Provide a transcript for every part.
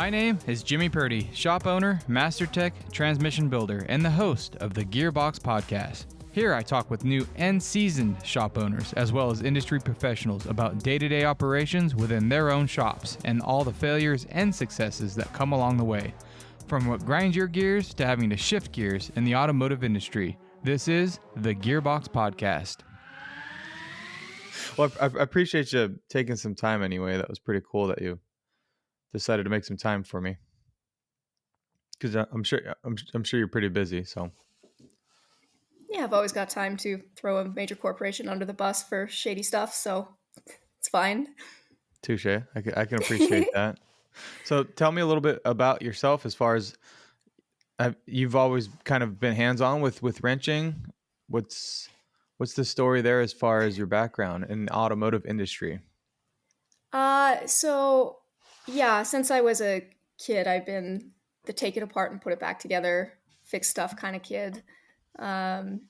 My name is Jimmy Purdy, shop owner, master tech, transmission builder, and the host of the Gearbox Podcast. Here I talk with new and seasoned shop owners, as well as industry professionals about day-to-day operations within their own shops and all the failures and successes that come along the way. From what grinds your gears to having to shift gears in the automotive industry, this is the Gearbox Podcast. Well, I appreciate you taking some time anyway. That was pretty cool that you decided to make some time for me, because I'm sure you're pretty busy. So yeah, I've always got time to throw a major corporation under the bus for shady stuff, so it's fine. touche. I can appreciate that. So tell me a little bit about yourself. As far as you've always kind of been hands-on with wrenching. What's the story there as far as your background in the automotive industry? So yeah, since I was a kid, I've been the take it apart and put it back together, fix stuff kind of kid. And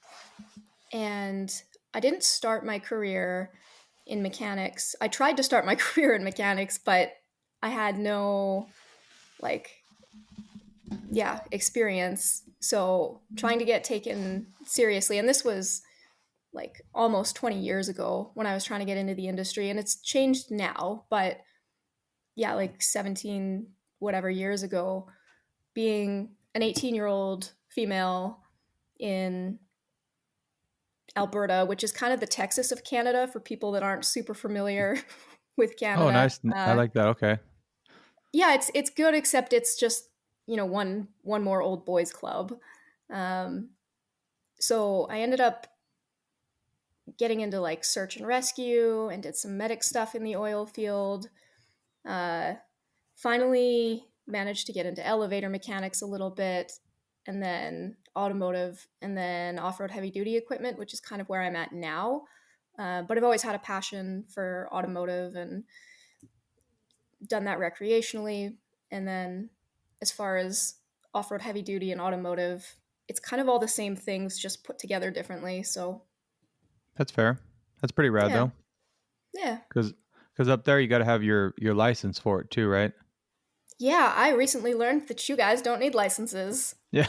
I didn't start my career in mechanics. I tried to start my career in mechanics, but I had no experience. So trying to get taken seriously, and this was like almost 20 years ago when I was trying to get into the industry, and it's changed now, but yeah, like 17 whatever years ago, being an 18-year-old female in Alberta, which is kind of the Texas of Canada for people that aren't super familiar with Canada. Oh, nice. I like that. Okay. Yeah, it's good, except it's just, one more old boys club. So I ended up getting into like search and rescue and did some medic stuff in the oil field. Finally managed to get into elevator mechanics a little bit, and then automotive, and then off-road heavy duty equipment, which is kind of where I'm at now. But I've always had a passion for automotive and done that recreationally. And then as far as off-road heavy duty and automotive, it's kind of all the same things, just put together differently. So That's fair. That's pretty rad though. Yeah. Because up there you got to have your license for it too, right? Yeah, I recently learned that you guys don't need licenses. Yeah.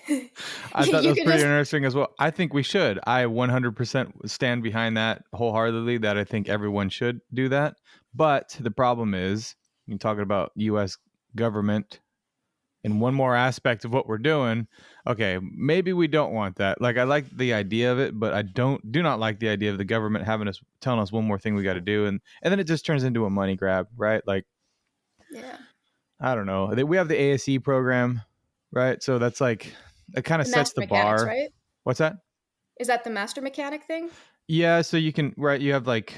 I thought that was pretty interesting as well. I think we should. I 100% stand behind that wholeheartedly, that I think everyone should do that. But the problem is, you're talking about U.S. government and one more aspect of what we're doing. Okay, maybe we don't want that. Like, I like the idea of it, but I do not like the idea of the government telling us one more thing we got to do. And then it just turns into a money grab, right? Like, yeah. I don't know. We have the ASE program, right? So that's like, it kind of sets the bar. Right? What's that? Is that the master mechanic thing? Yeah. So you can, right. You have like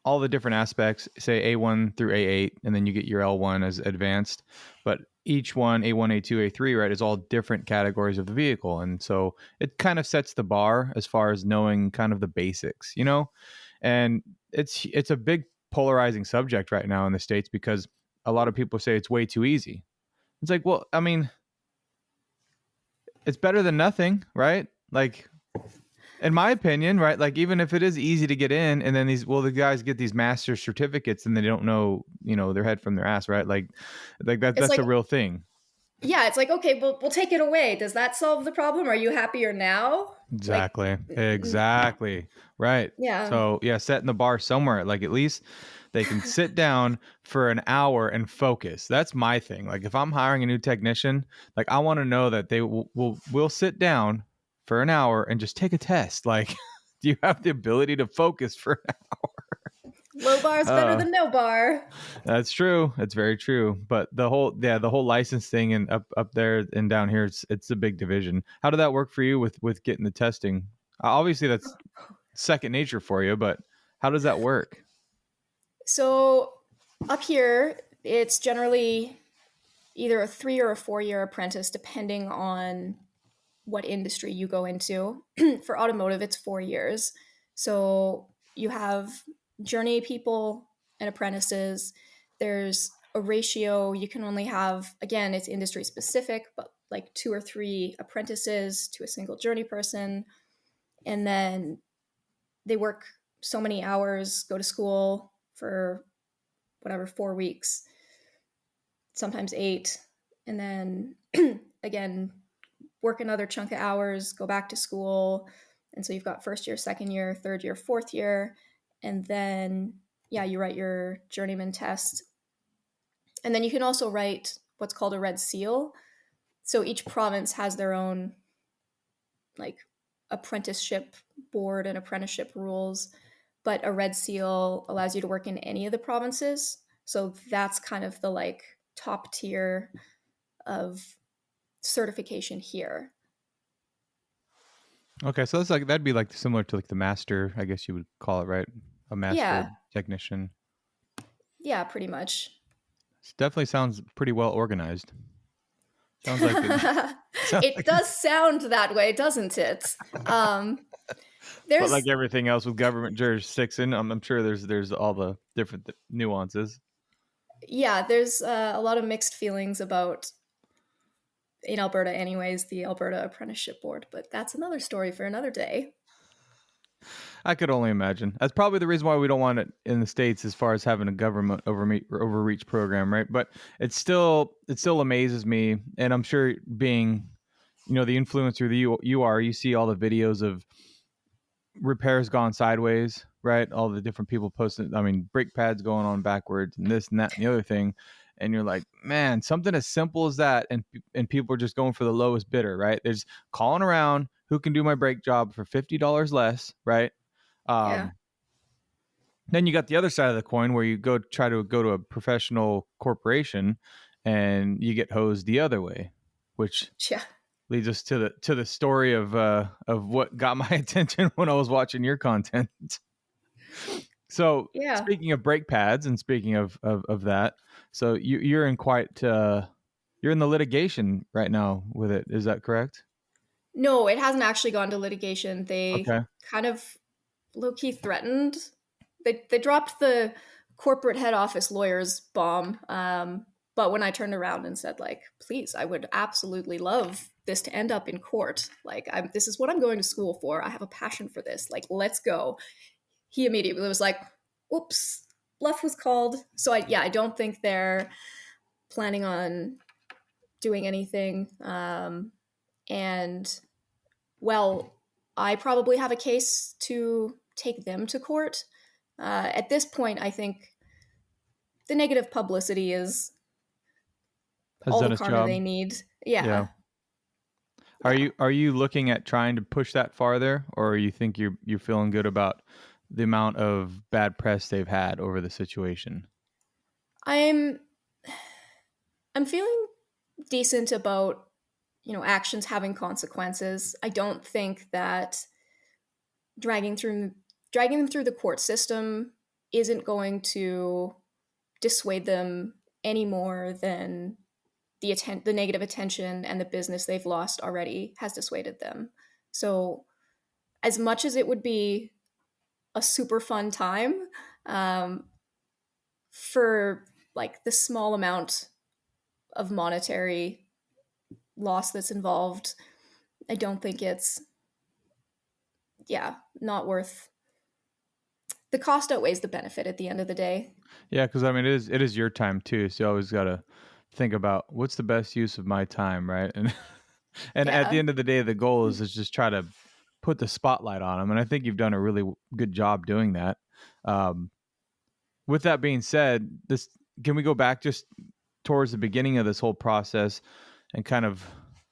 all the different aspects, say A1 through A8, and then you get your L1 as advanced. But each one, A1, A2, A3, right, is all different categories of the vehicle. And so it kind of sets the bar as far as knowing kind of the basics, and it's a big polarizing subject right now in the States, because a lot of people say it's way too easy. It's like, well, I mean, it's better than nothing, right? Like, in my opinion, right? Like, even if it is easy to get in, and then the guys get these master's certificates and they don't know, their head from their ass, right? Like that's a real thing. Yeah. It's like, okay, we'll take it away. Does that solve the problem? Are you happier now? Exactly. Exactly. Right. Yeah. So yeah, setting the bar somewhere, like at least they can sit down for an hour and focus. That's my thing. Like, if I'm hiring a new technician, like, I want to know that they will sit down for an hour and just take a test. Like, do you have the ability to focus for an hour? Low bar is better than no bar. That's true. That's very true. But the whole license thing, and up there and down here, it's a big division. How did that work for you with getting the testing? Obviously that's second nature for you, but how does that work? So up here, it's generally either a 3 or a 4-year apprentice, depending on what industry you go into. For automotive, it's 4 years. So you have journey people and apprentices. There's a ratio. You can only have, again, it's industry specific, but like 2 or 3 apprentices to a single journey person. And then they work so many hours, go to school for whatever, 4 weeks. sometimes 8, and then again, work another chunk of hours, go back to school. And so you've got first year, second year, third year, fourth year. And then, yeah, you write your journeyman test. And then you can also write what's called a red seal. So each province has their own like apprenticeship board and apprenticeship rules, but a red seal allows you to work in any of the provinces. So that's kind of the like top tier of certification here. Okay, so that's like that'd be like similar to like the master, I guess you would call it, right? A master Yeah, technician. yeah, pretty much. It definitely sounds pretty well organized. Sounds like it. Sounds It like, does sound that way, doesn't it? Um, but like there's, everything else with government jurisdiction, I'm sure there's all the different nuances. yeah, there's a lot of mixed feelings about, in Alberta, anyways, the Alberta Apprenticeship Board, but that's another story for another day. I could only imagine. That's probably the reason why we don't want it in the States as far as having a government overreach program, right? But it still amazes me, and I'm sure being, the influencer that you see all the videos of repairs gone sideways, right? All the different people posting, I mean, brake pads going on backwards and this and that and the other thing. And you're like, man, something as simple as that, and people are just going for the lowest bidder, right? They're just calling around who can do my brake job for $50 less, right? Yeah, Um, then you got the other side of the coin where you try to go to a professional corporation and you get hosed the other way, which yeah, leads us to the story of what got my attention when I was watching your content. So yeah. speaking of brake pads and speaking of that, so you're in quite you're in the litigation right now with it. Is that correct? No, it hasn't actually gone to litigation. They Okay. kind of low key threatened. They dropped the corporate head office lawyers bomb. But when I turned around and said like, please, I would absolutely love this to end up in court. Like, this is what I'm going to school for. I have a passion for this. Like, let's go. He immediately was like, "Oops, bluff was called." So I don't think they're planning on doing anything. And well, I probably have a case to take them to court. At this point, I think the negative publicity is Has all the done its karma job. they need. Yeah. Yeah. Are Yeah. you looking at trying to push that farther, or you think you're feeling good about the amount of bad press they've had over the situation? I'm I'm feeling decent about, actions having consequences. I don't think that dragging through dragging them through the court system isn't going to dissuade them any more than the negative attention and the business they've lost already has dissuaded them. So, as much as it would be a super fun time, um, for like the small amount of monetary loss that's involved, I don't think it's, yeah, not worth. The cost outweighs the benefit at the end of the day. Yeah, because I mean it is your time too, so you always got to think about what's the best use of my time, right? And and at the Yeah. end of the day, the goal is just try to put the spotlight on them, and I think you've done a really good job doing that. Um, with that being said, this can we go back just towards the beginning of this whole process and kind of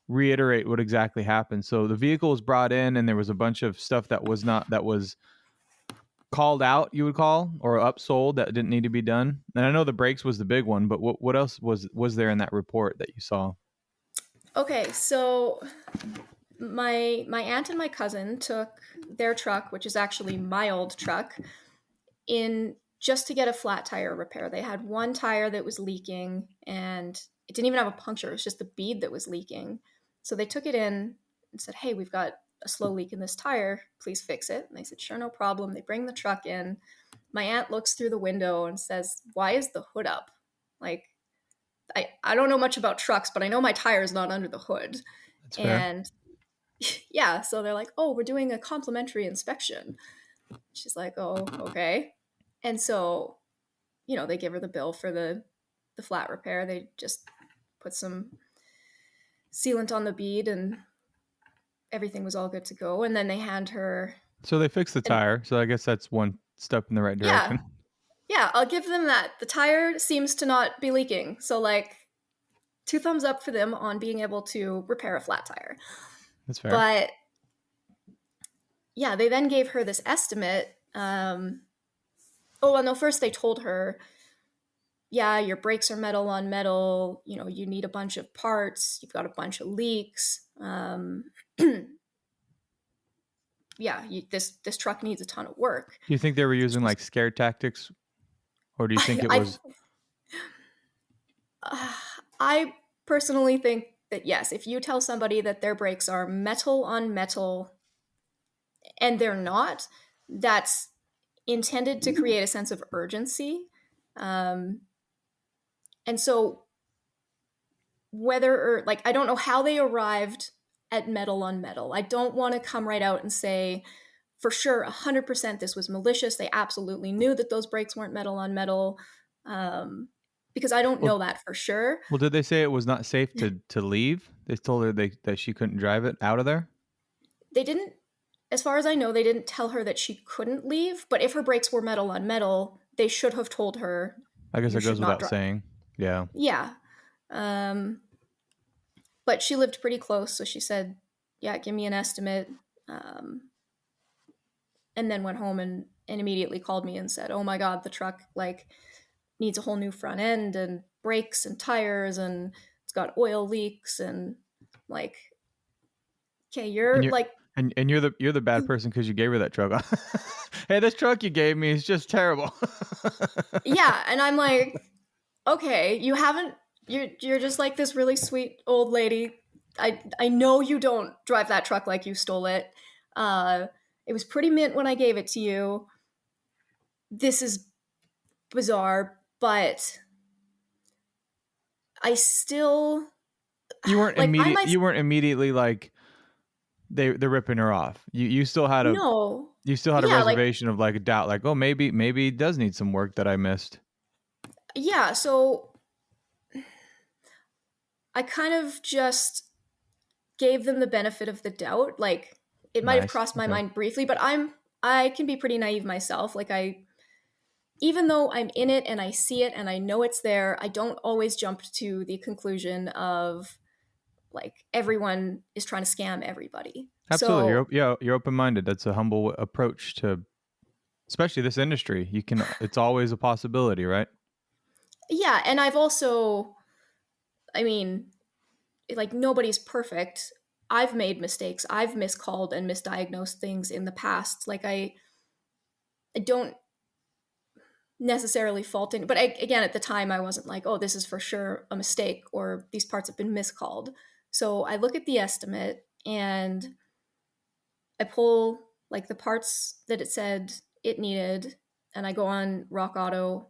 reiterate what exactly happened? So the vehicle was brought in, and there was a bunch of stuff that was called out, you would call, or upsold that didn't need to be done. And I know the brakes was the big one, but what else was there in that report that you saw? Okay, so my aunt and my cousin took their truck, which is actually my old truck, in just to get a flat tire repair. They had one tire that was leaking and it didn't even have a puncture. It was just the bead that was leaking. So they took it in and said, "Hey, we've got a slow leak in this tire. Please fix it." And they said, "Sure, no problem." They bring the truck in. My aunt looks through the window and says, "Why is the hood up?" Like, I don't know much about trucks, but I know my tire is not under the hood. That's fair. And yeah, so they're like, "Oh, we're doing a complimentary inspection." She's like, "Oh, okay." And so, they give her the bill for the the flat repair. They just put some sealant on the bead and everything was all good to go. And then they hand her. So they fixed the tire. So I guess that's one step in the right direction. Yeah, I'll give them that. The tire seems to not be leaking. So, like, 2 thumbs up for them on being able to repair a flat tire. That's fair. But yeah, they then gave her this estimate. First they told her, yeah, your brakes are metal on metal. You know, you need a bunch of parts. You've got a bunch of leaks. This truck needs a ton of work. Do you think they were using like scare tactics, or do you think it was? I personally think that yes, if you tell somebody that their brakes are metal on metal and they're not, that's intended to create a sense of urgency. And so I don't know how they arrived at metal on metal. I don't want to come right out and say for sure 100% this was malicious. They absolutely knew that those brakes weren't metal on metal, because I don't know that for sure. Well, did they say it was not safe to leave? They told her that she couldn't drive it out of there? They didn't, as far as I know, they didn't tell her that she couldn't leave, but if her brakes were metal on metal, they should have told her. I guess it goes without saying. Yeah. Yeah. But she lived pretty close, so she said, yeah, give me an estimate. And then went home and immediately called me and said, oh my God, the truck needs a whole new front end and brakes and tires and it's got oil leaks and okay, you're the bad person because you gave her that truck. Hey, this truck you gave me is just terrible. Yeah, and I'm like, okay, you're just like this really sweet old lady. I know you don't drive that truck like you stole it. It was pretty mint when I gave it to you. This is bizarre, but I still. You weren't You weren't immediately like they're ripping her off. You still had a no. You still had a reservation of like a doubt, like, oh, maybe it does need some work that I missed. Yeah, so I kind of just gave them the benefit of the doubt. Like, it might have crossed my mind briefly, but I can be pretty naive myself. Like, even though I'm in it and I see it and I know it's there, I don't always jump to the conclusion of like everyone is trying to scam everybody. Absolutely. So, you're open-minded. That's a humble approach to, especially this industry. It's always a possibility, right? Yeah. And I've also, nobody's perfect. I've made mistakes. I've miscalled and misdiagnosed things in the past. Like I don't necessarily fault it. But again, at the time I wasn't like, oh, this is for sure a mistake or these parts have been miscalled. So I look at the estimate and I pull like the parts that it said it needed and I go on Rock Auto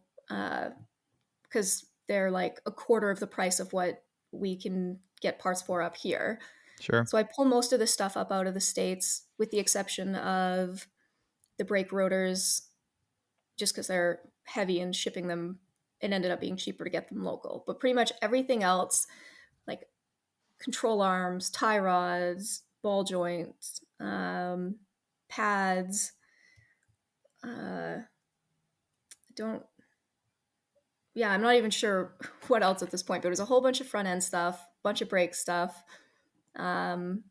because they're like a quarter of the price of what we can get parts for up here. Sure. So I pull most of this stuff up out of the States with the exception of the brake rotors, just because they're heavy and shipping them, it ended up being cheaper to get them local. But pretty much everything else, like control arms, tie rods, ball joints, pads, I'm not even sure what else at this point, but it was a whole bunch of front end stuff, bunch of brake stuff. And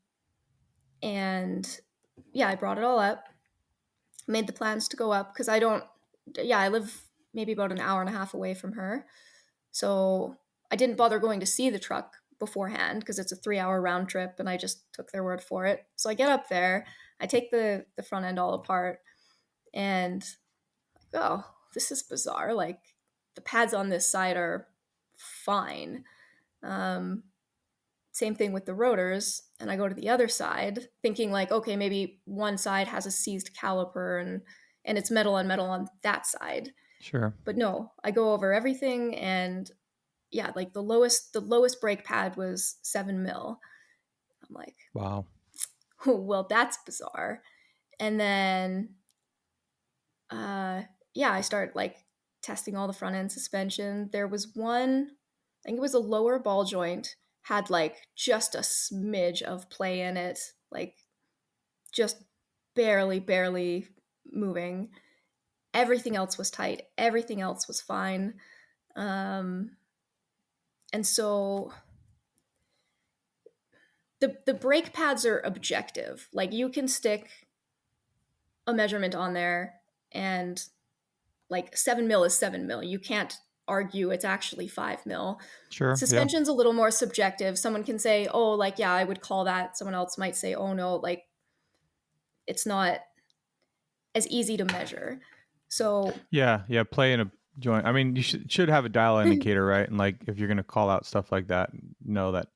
yeah, I brought it all up, made the plans to go up because I live maybe about an hour and a half away from her. So I didn't bother going to see the truck beforehand because it's a 3-hour round trip and I just took their word for it. So I get up there, I take the front end all apart and oh, this is bizarre. Like the pads on this side are fine. Same thing with the rotors. And I go to the other side thinking like, okay, maybe one side has a seized caliper and it's metal on that side. Sure. But no, I go over everything and yeah, like the lowest brake pad was 7 mil. I'm like, wow. Oh, well, that's bizarre. And then, I start like testing all the front end suspension. There was one, I think it was a lower ball joint, had like just a smidge of play in it, like just barely moving. Everything else was tight. Everything else was fine. And so the brake pads are objective. Like you can stick a measurement on there and like 7 mil is 7 mil. You can't argue it's actually 5 mil. Sure. Suspension's a little more subjective. Someone can say, oh, like, yeah, I would call that. Someone else might say, oh, no, like, it's not as easy to measure. So Yeah. Play in a joint. I mean, you should have a dial indicator, right? And like, if you're going to call out stuff like that, know that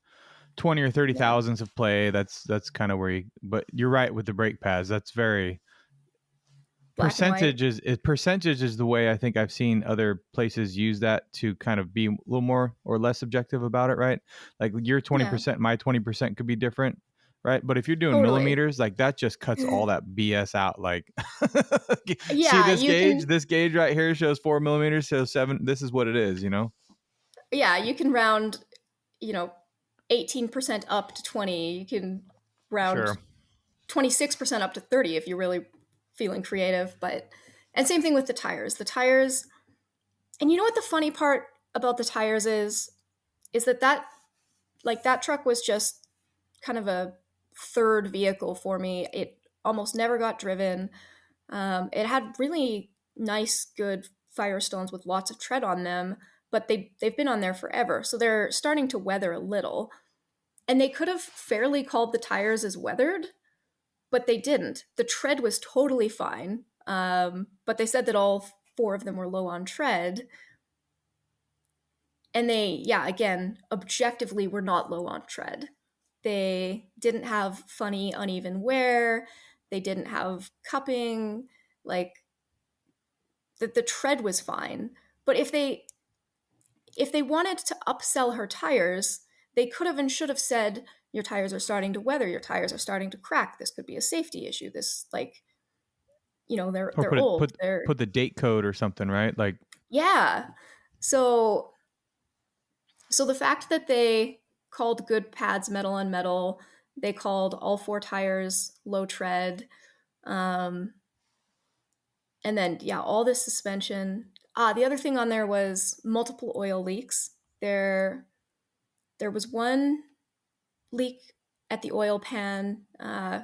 20 or 30 thousandths of play, that's kind of where you, but you're right with the brake pads. That's very, percentage is the way I think I've seen other places use that to kind of be a little more or less subjective about it, right? Like your 20%, my 20% could be different, right? But if you're doing millimeters, like that just cuts all that BS out. Like, see this gauge? This gauge right here shows 4 millimeters, so 7. This is what it is, you know? Yeah, you can round, 18% up to 20. You can round 26% up to 30 if you're really feeling creative. And same thing with the tires. The tires, and you know what the funny part about the tires is that truck was just kind of a third vehicle for me. It almost never got driven. It had really nice, good Firestones with lots of tread on them, but they've been on there forever. So they're starting to weather a little. And they could have fairly called the tires as weathered, but they didn't. The tread was totally fine. But they said that all 4 of them were low on tread. And they, again, objectively were not low on tread. They didn't have funny, uneven wear. They didn't have cupping. Like, the tread was fine. But if they wanted to upsell her tires, they could have and should have said, your tires are starting to weather, your tires are starting to crack. This could be a safety issue. This, like, they're old. Put the date code or something, right? Like, yeah. So the fact that they called good pads metal on metal, they called all 4 tires low tread, and then all this suspension. The other thing on there was multiple oil leaks. There was one leak at the oil pan. It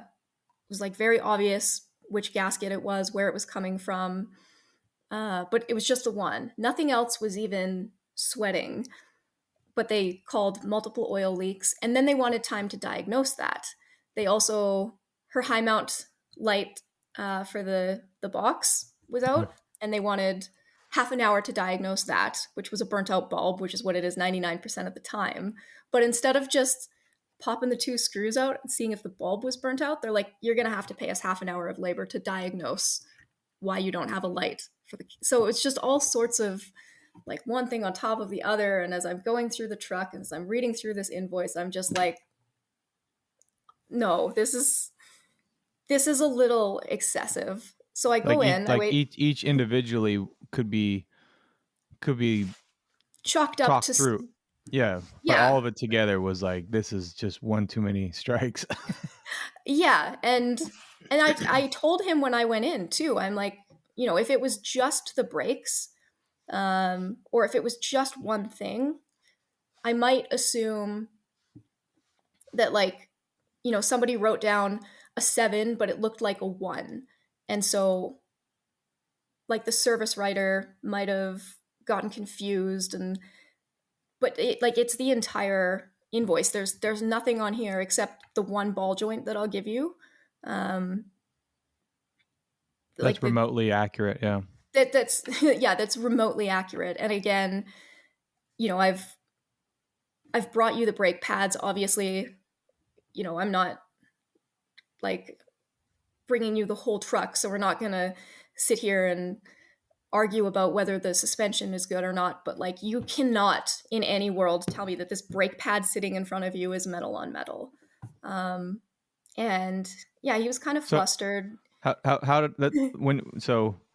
was like very obvious which gasket it was, where it was coming from, but it was just the one. Nothing else was even sweating, but they called multiple oil leaks, and then they wanted time to diagnose that. They also, her high mount light for the box was out, and they wanted half an hour to diagnose that, which was a burnt out bulb, which is what it is 99% of the time. But instead of just popping the 2 screws out and seeing if the bulb was burnt out, they're like, you're going to have to pay us half an hour of labor to diagnose why you don't have a light for the. So it's just all sorts of like one thing on top of the other. And as I'm going through the truck and as I'm reading through this invoice, I'm just like, no, this is a little excessive. So I go in. Like each individually could be chalked up to through. Yeah. But all of it together was like, this is just one too many strikes. Yeah. And I told him when I went in too, I'm like, if it was just the brakes, or if it was just one thing, I might assume that, like, somebody wrote down a 7, but it looked like a 1. And so, like, the service writer might have gotten confused, but it's the entire invoice. There's nothing on here except the one ball joint that I'll give you. That's remotely accurate. Yeah. That's that's remotely accurate. And again, I've brought you the brake pads. Obviously, I'm not like bringing you the whole truck, so we're not gonna sit here and argue about whether the suspension is good or not. But like, you cannot in any world tell me that this brake pad sitting in front of you is metal on metal. And he was kind of flustered. How did that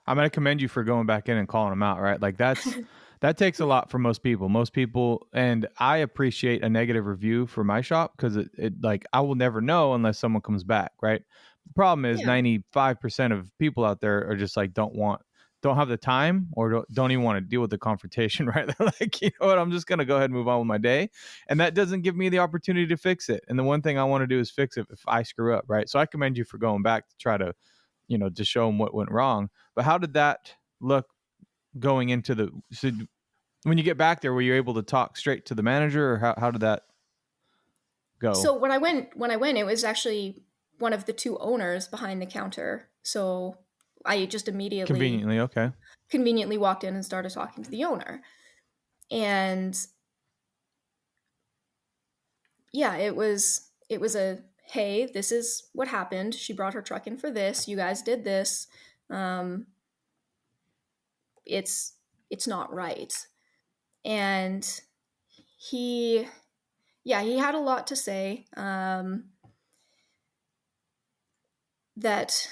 I'm going to commend you for going back in and calling them out, right? Like that takes a lot for most people, and I appreciate a negative review for my shop because it like I will never know unless someone comes back, right? The problem is Yeah. 95% of people out there are just like don't have the time or don't even want to deal with the confrontation, right? They're like, you know what, I'm just going to go ahead and move on with my day. And that doesn't give me the opportunity to fix it. And the one thing I want to do is fix it if I screw up, right? So I commend you for going back to try to, to show them what went wrong. But how did that look going into when you get back there? Were you able to talk straight to the manager, or how did that go? So when I went, it was actually one of the two owners behind the counter. So I just immediately Conveniently, okay. conveniently walked in and started talking to the owner. And yeah, it was a, hey, this is what happened. She brought her truck in for this. You guys did this. Um, it's not right. And he he had a lot to say. That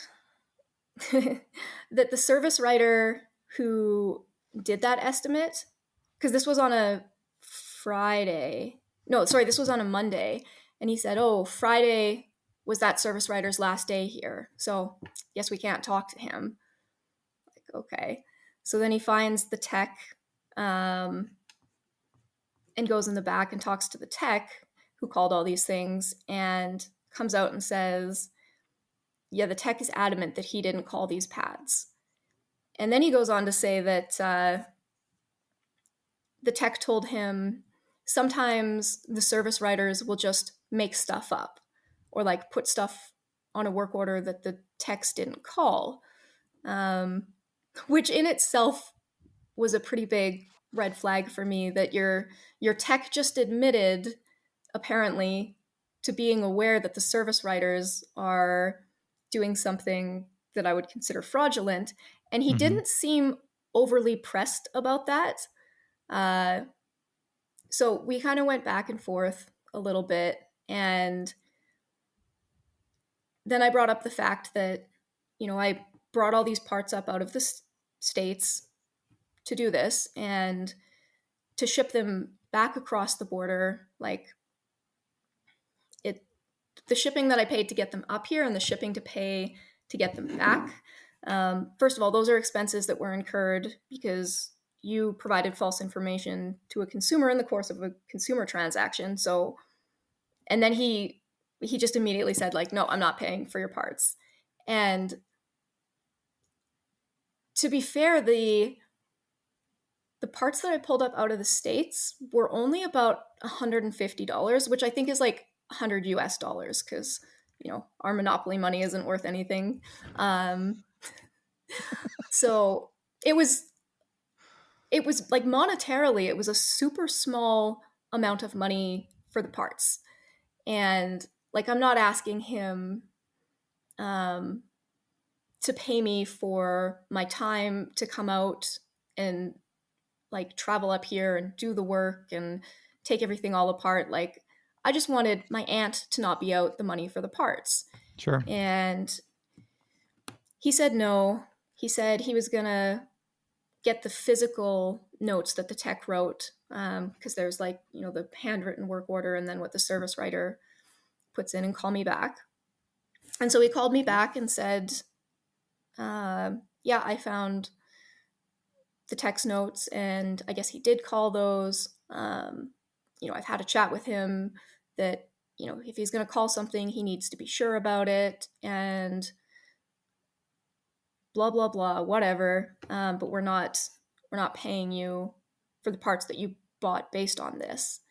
that the service writer who did that estimate, because this was on a Friday. No, sorry, this was on a Monday. And he said, oh, Friday was that service writer's last day here. So yes, we can't talk to him. Like, okay. So then he finds the tech and goes in the back and talks to the tech who called all these things and comes out and says, yeah, the tech is adamant that he didn't call these pads. And then he goes on to say that the tech told him sometimes the service writers will just make stuff up or like put stuff on a work order that the techs didn't call, which in itself was a pretty big red flag for me, that your tech just admitted apparently to being aware that the service writers are doing something that I would consider fraudulent. And he didn't seem overly pressed about that. So we kind of went back and forth a little bit. And then I brought up the fact that, I brought all these parts up out of the States to do this and to ship them back across the border. Like, the shipping that I paid to get them up here and the shipping to pay to get them back. First of all, those are expenses that were incurred because you provided false information to a consumer in the course of a consumer transaction. So, and then he just immediately said, like, no, I'm not paying for your parts. And to be fair, the parts that I pulled up out of the States were only about $150, which I think is like 100 US dollars, because our monopoly money isn't worth anything. So it was like, monetarily, it was a super small amount of money for the parts. And like, I'm not asking him to pay me for my time to come out and like travel up here and do the work and take everything all apart. Like, I just wanted my aunt to not be out the money for the parts. Sure. And he said no. He said he was gonna get the physical notes that the tech wrote, because there's like, the handwritten work order and then what the service writer puts in, and call me back. And so he called me back and said, yeah, I found the text notes, and I guess he did call those. I've had a chat with him that, if he's going to call something, he needs to be sure about it, and blah, blah, blah, whatever. But we're not paying you for the parts that you bought based on this.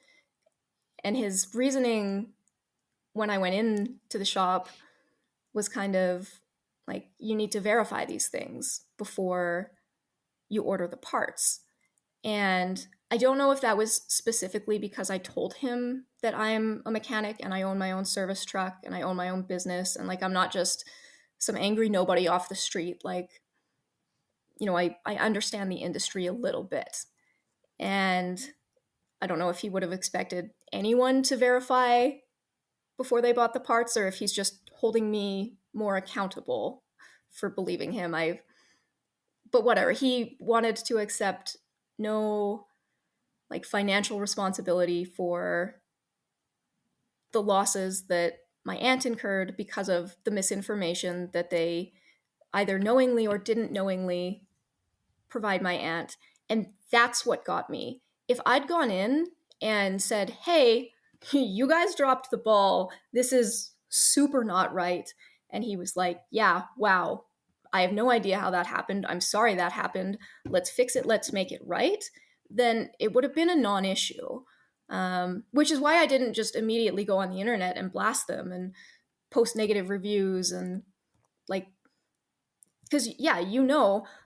And his reasoning when I went into the shop was kind of like, you need to verify these things before you order the parts. And I don't know if that was specifically because I told him that I'm a mechanic and I own my own service truck and I own my own business, and like, I'm not just some angry nobody off the street. Like, I understand the industry a little bit. And I don't know if he would have expected anyone to verify before they bought the parts, or if he's just holding me more accountable for believing him. but whatever. He wanted to accept no like financial responsibility for the losses that my aunt incurred because of the misinformation that they either knowingly or didn't knowingly provide my aunt. And that's what got me. If I'd gone in and said, hey, you guys dropped the ball, this is super not right. And he was like, yeah, wow, I have no idea how that happened. I'm sorry that happened. Let's fix it. Let's make it right. Then it would have been a non issue. Which is why I didn't just immediately go on the internet and blast them and post negative reviews and like, because yeah,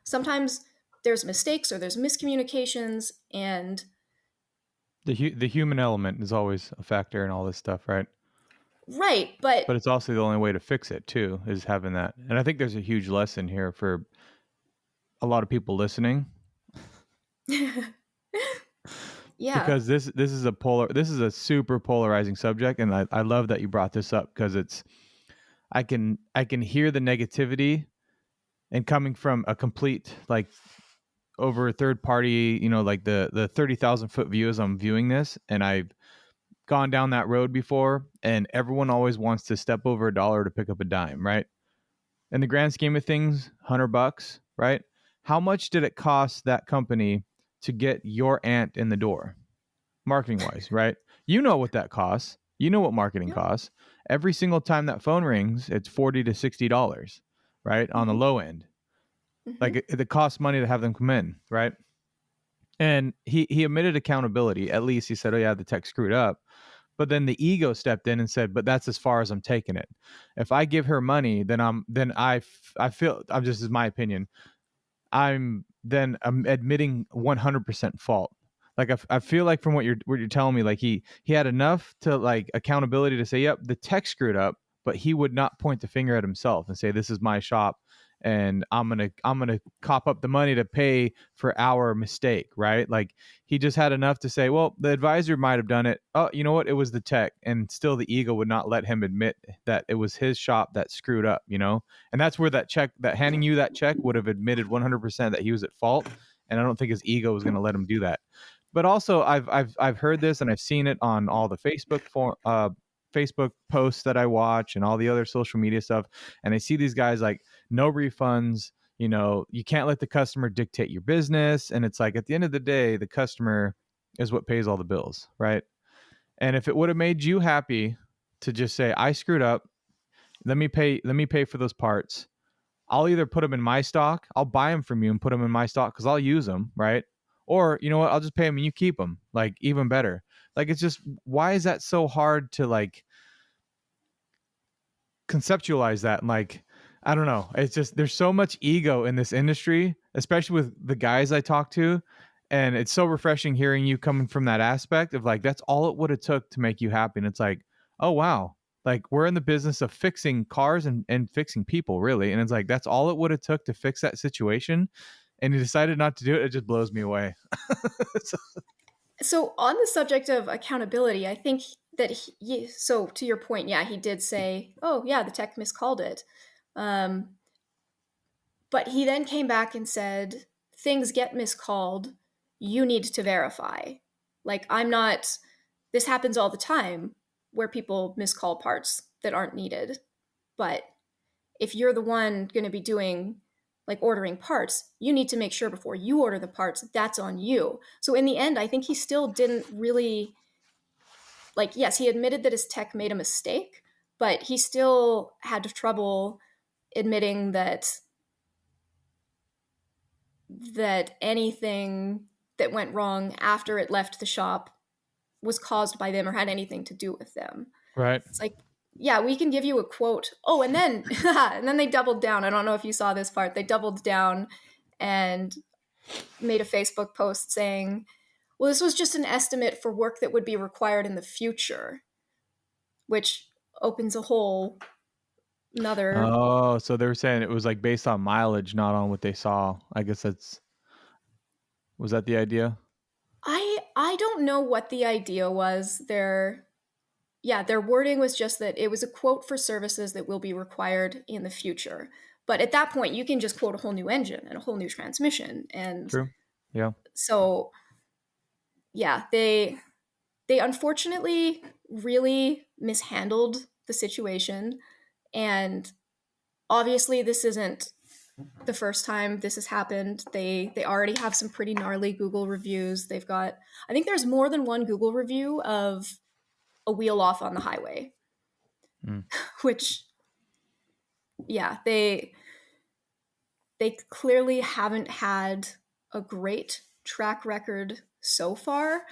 sometimes there's mistakes or there's miscommunications and The human element is always a factor in all this stuff, right? right, But but it's also the only way to fix it too, is having that. And I think there's a huge lesson here for a lot of people listening, yeah, because this is a super polarizing subject, and I love that you brought this up, because I can hear the negativity, and coming from a complete like over a third party, like the 30,000 foot view as I'm viewing this, and I've gone down that road before, and everyone always wants to step over a dollar to pick up a dime, right? In the grand scheme of things, $100, right? How much did it cost that company to get your aunt in the door, marketing wise, right? You know what that costs. You know what marketing yeah, costs. Every single time that phone rings, it's $40 to $60, right? On the mm-hmm, low end. mm-hmm, Like it costs money to have them come in, right? And he admitted accountability. At least he said, "Oh yeah, the tech screwed up." But then the ego stepped in and said, "But that's as far as I'm taking it. If I give her money, I feel, I'm just, as my opinion, I'm admitting 100% fault." Like I feel like from what you're telling me, like he had enough to like accountability to say, "Yep, the tech screwed up," but he would not point the finger at himself and say, "This is my shop, and I'm gonna cop up the money to pay for our mistake," right? Like he just had enough to say, "Well, the advisor might have done it. Oh, you know what? It was the tech," and still the ego would not let him admit that it was his shop that screwed up. And that's where that handing you that check would have admitted 100% that he was at fault. And I don't think his ego was going to let him do that. But also, I've heard this, and I've seen it on all the Facebook posts that I watch and all the other social media stuff. And I see these guys like, no refunds. You can't let the customer dictate your business. And it's like, at the end of the day, the customer is what pays all the bills, right? And if it would have made you happy to just say, I screwed up, let me pay for those parts. I'll either put them in my stock, I'll buy them from you and put them in my stock because I'll use them, right? Or you know what, I'll just pay them and you keep them. Like, even better. Like, it's just, why is that so hard to like conceptualize that? And like, I don't know. It's just, there's so much ego in this industry, especially with the guys I talk to. And it's so refreshing hearing you coming from that aspect of like, that's all it would have took to make you happy. And it's like, oh, wow. Like, we're in the business of fixing cars and fixing people, really. And it's like, that's all it would have took to fix that situation. And he decided not to do it. It just blows me away. So, so on the subject of accountability, I think that so to your point, yeah, he did say, oh yeah, the tech miscalled it. um, but he then came back and said, things get miscalled, you need to verify. Like, I'm not, this happens all the time where people miscall parts that aren't needed. But if you're the one going to be doing like ordering parts, you need to make sure before you order the parts that's on you. So in the end, I think he still didn't really, like, yes, he admitted that his tech made a mistake, but he still had trouble admitting that anything that went wrong after it left the shop was caused by them or had anything to do with them. right. It's like, yeah, we can give you a quote. Oh, and then and then they doubled down. I don't know if you saw this part. They doubled down and made a Facebook post saying, "Well, this was just an estimate for work that would be required in the future," which opens a whole another. Oh, so they were saying it was like based on mileage, not on what they saw. I guess was that the idea? I don't know what the idea was. Their wording was just that it was a quote for services that will be required in the future. But at that point, you can just quote a whole new engine and a whole new transmission. And True. Yeah. so, yeah, they unfortunately really mishandled the situation. And obviously, this isn't the first time this has happened. They already have some pretty gnarly Google reviews. They've got, I think there's more than one Google review of a wheel off on the highway, Mm. which, yeah, they clearly haven't had a great track record so far,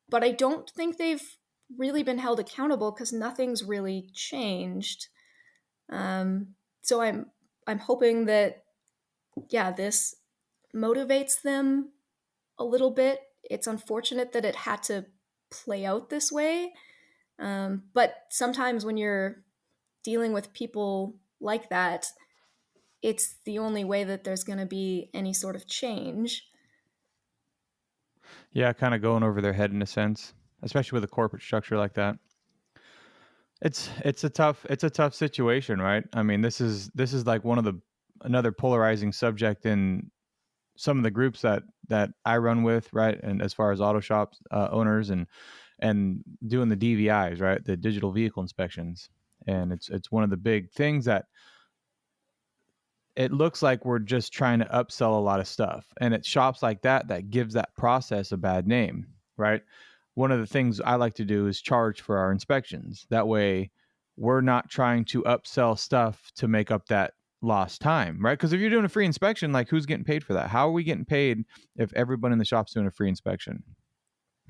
but I don't think they've really been held accountable because nothing's really changed. So I'm hoping that, yeah, this motivates them a little bit. It's unfortunate that it had to play out this way, but sometimes when you're dealing with people like that, it's the only way that there's going to be any sort of change. Yeah, kind of going over their head in a sense, especially with a corporate structure like that. It's a tough situation, right? I mean, this is like one of the another polarizing subject in some of the groups that I run with, right? And as far as auto shops owners and doing the DVIs, right, the digital vehicle inspections, and it's one of the big things that it looks like we're just trying to upsell a lot of stuff, and it's shops like that that gives that process a bad name, right? One of the things I like to do is charge for our inspections. That way, we're not trying to upsell stuff to make up that lost time, right? Because if you're doing a free inspection, like who's getting paid for that? How are we getting paid if everyone in the shop's doing a free inspection?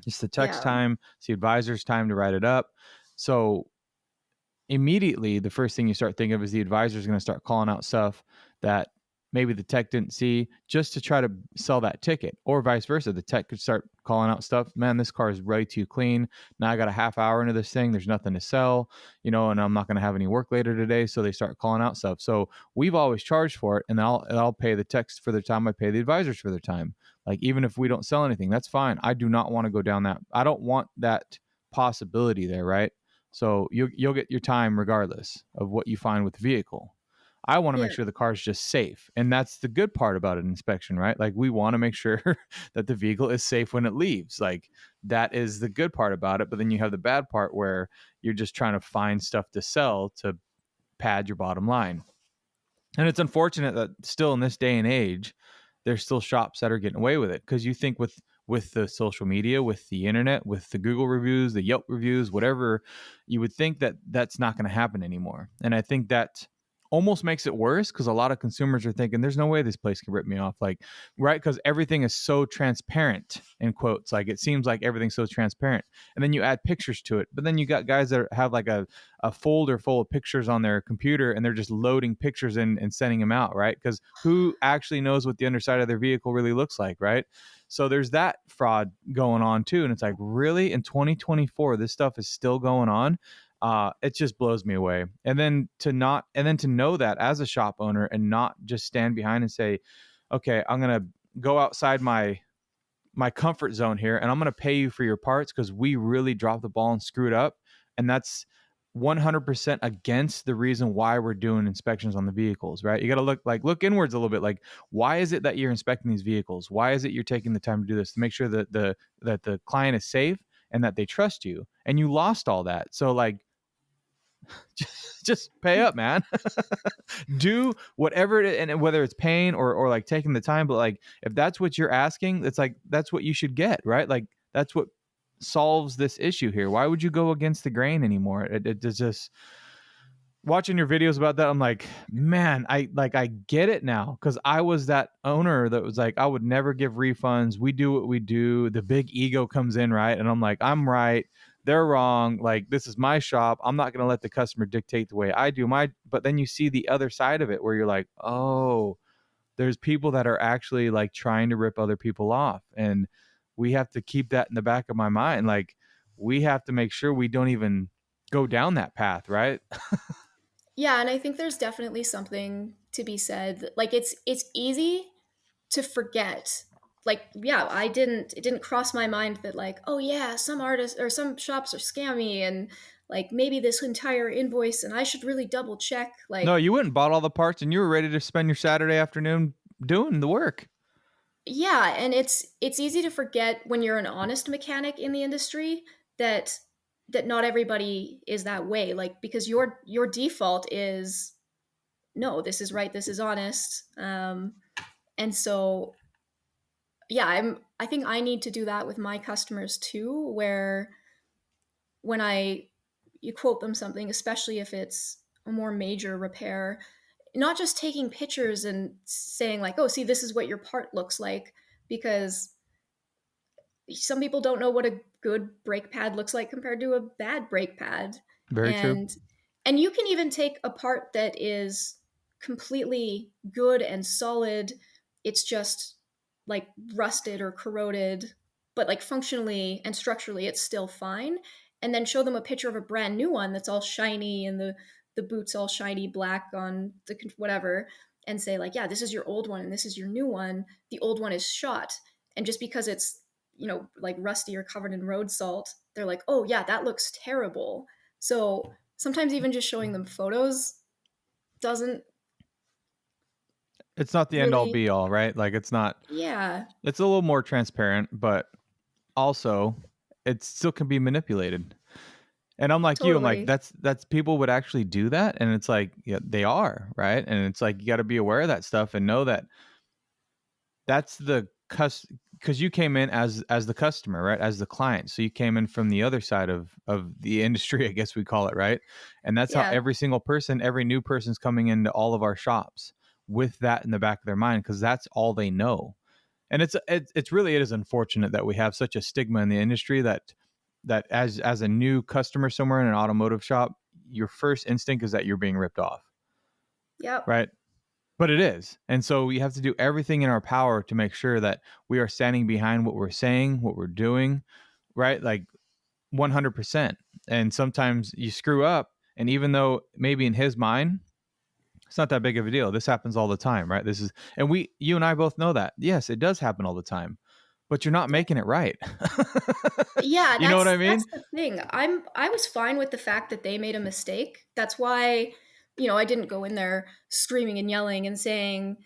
It's the tech's Yeah. time, it's the advisor's time to write it up. So immediately the first thing you start thinking of is the advisor is going to start calling out stuff that maybe the tech didn't see just to try to sell that ticket, or vice versa. The tech could start calling out stuff. Man, this car is way too clean. Now I got a half hour into this thing. There's nothing to sell, and I'm not going to have any work later today. So they start calling out stuff. So we've always charged for it, and I'll pay the techs for their time. I pay the advisors for their time. Like, even if we don't sell anything, that's fine. I do not want to go down that. I don't want that possibility there, right? So you'll get your time regardless of what you find with the vehicle. I want to Yeah. make sure the car is just safe. And that's the good part about an inspection, right? Like, we want to make sure that the vehicle is safe when it leaves. Like, that is the good part about it. But then you have the bad part where you're just trying to find stuff to sell to pad your bottom line. And it's unfortunate that still in this day and age, there's still shops that are getting away with it, because you think with the social media, with the internet, with the Google reviews, the Yelp reviews, whatever, you would think that that's not going to happen anymore. And I think that almost makes it worse, because a lot of consumers are thinking there's no way this place can rip me off, like, right? Because everything is so transparent, in quotes. Like, it seems like everything's so transparent, and then you add pictures to it. But then you got guys that have like a folder full of pictures on their computer, and they're just loading pictures in and sending them out, right? Because who actually knows what the underside of their vehicle really looks like, right? So there's that fraud going on too. And it's like, really, in 2024, this stuff is still going on? It just blows me away. And then to know that as a shop owner and not just stand behind and say, okay, I'm going to go outside my comfort zone here, and I'm going to pay you for your parts because we really dropped the ball and screwed up. And that's 100% against the reason why we're doing inspections on the vehicles, right? You got to look inwards a little bit. Like, why is it that you're inspecting these vehicles? Why is it you're taking the time to do this, to make sure that the client is safe and that they trust you? And you lost all that. So, like, just pay up, man. Do whatever it is, and whether it's paying or like taking the time, but like, if that's what you're asking, it's like, that's what you should get, right? Like, that's what solves this issue here. Why would you go against the grain anymore? It's just, watching your videos about that, I'm like, man, I get it now, because I was that owner that was like, I would never give refunds. We do what we do. The big ego comes in, right? And I'm like, I'm right, they're wrong. Like, this is my shop. I'm not going to let the customer dictate the way I do my. But then you see the other side of it, where you're like, oh, there's people that are actually like trying to rip other people off, and we have to keep that in the back of my mind. Like, we have to make sure we don't even go down that path, right? Yeah, and I think there's definitely something to be said. Like, it's easy to forget. Like, yeah, it didn't cross my mind that, like, oh yeah, some artists or some shops are scammy, and like maybe this entire invoice and I should really double check. No, Like, you went and bought all the parts and you were ready to spend your Saturday afternoon doing the work. yeah, and it's easy to forget when you're an honest mechanic in the industry that not everybody is that way. Like, because your default is no, this is right, this is honest. And so yeah, I think I need to do that with my customers too, where when I you quote them something, especially if it's a more major repair, not just taking pictures and saying like, "Oh, see, this is what your part looks like," because some people don't know what a good brake pad looks like compared to a bad brake pad. Very true. And you can even take a part that is completely good and solid, it's just like rusted or corroded, but like functionally and structurally it's still fine, and then show them a picture of a brand new one that's all shiny and the boots all shiny black on the whatever, and say like, yeah, this is your old one and this is your new one. The old one is shot, and just because it's, like rusty or covered in road salt, they're like, oh yeah, that looks terrible. So sometimes even just showing them photos doesn't It's not the end all really, be all, right? Like it's not, yeah, it's a little more transparent, but also it still can be manipulated. And I'm like you, I'm like, totally. that's people would actually do that. And it's like, yeah, they are, right? And it's like, you got to be aware of that stuff and know that that's the because you came in as the customer, right? As the client. So you came in from the other side of the industry, I guess we call it, right? And that's how Yeah. every single person, every new person's coming into all of our shops with that in the back of their mind because that's all they know. And it's really, it is unfortunate that we have such a stigma in the industry that as a new customer somewhere in an automotive shop, your first instinct is that you're being ripped off, Yep. right? But it is. And so we have to do everything in our power to make sure that we are standing behind what we're saying, what we're doing, right? Like 100%. And sometimes you screw up. And even though maybe in his mind, it's not that big of a deal. This happens all the time, right? And you and I both know that. Yes, it does happen all the time, but you're not Yeah. making it right. Yeah, You know what I mean? that's the thing. I was fine with the fact that they made a mistake. That's why, I didn't go in there screaming and yelling and saying,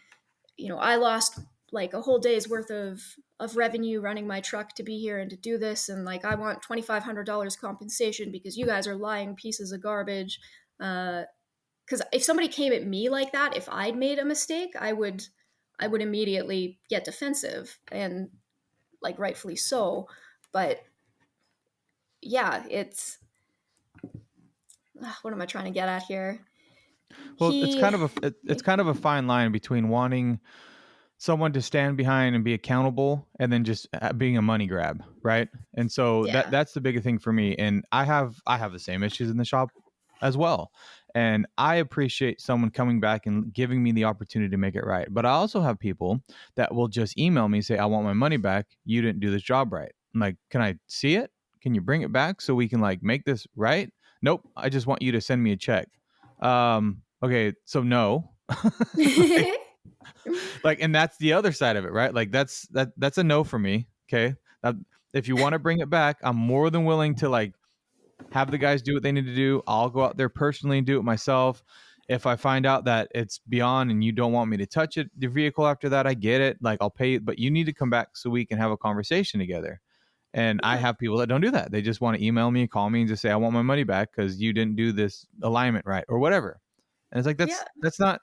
I lost like a whole day's worth of revenue running my truck to be here and to do this, and like I want $2,500 compensation because you guys are lying pieces of garbage. Because if somebody came at me like that, if I'd made a mistake, I would immediately get defensive, and like rightfully so. But yeah, it's what am I trying to get at here? Well, He, it's kind of a fine line between wanting someone to stand behind and be accountable and then just being a money grab, right? And so yeah, that's the big thing for me. And I have the same issues in the shop as well. And I appreciate someone coming back and giving me the opportunity to make it right. But I also have people that will just email me, say, I want my money back. You didn't do this job right. I'm like, can I see it? Can you bring it back so we can like make this right? Nope. I just want you to send me a check. Okay. So no, like, and that's the other side of it, right? Like that's a no for me. Okay. That, if you want to bring it back, I'm more than willing to like have the guys do what they need to do. I'll go out there personally and do it myself. If I find out that it's beyond and you don't want me to touch it, the vehicle after that, I get it. Like I'll pay it, but you need to come back so we can have a conversation together. And I yeah, have people that don't do that. They just want to email me, call me, and just say, I want my money back because you didn't do this alignment right or whatever. And it's like yeah, that's not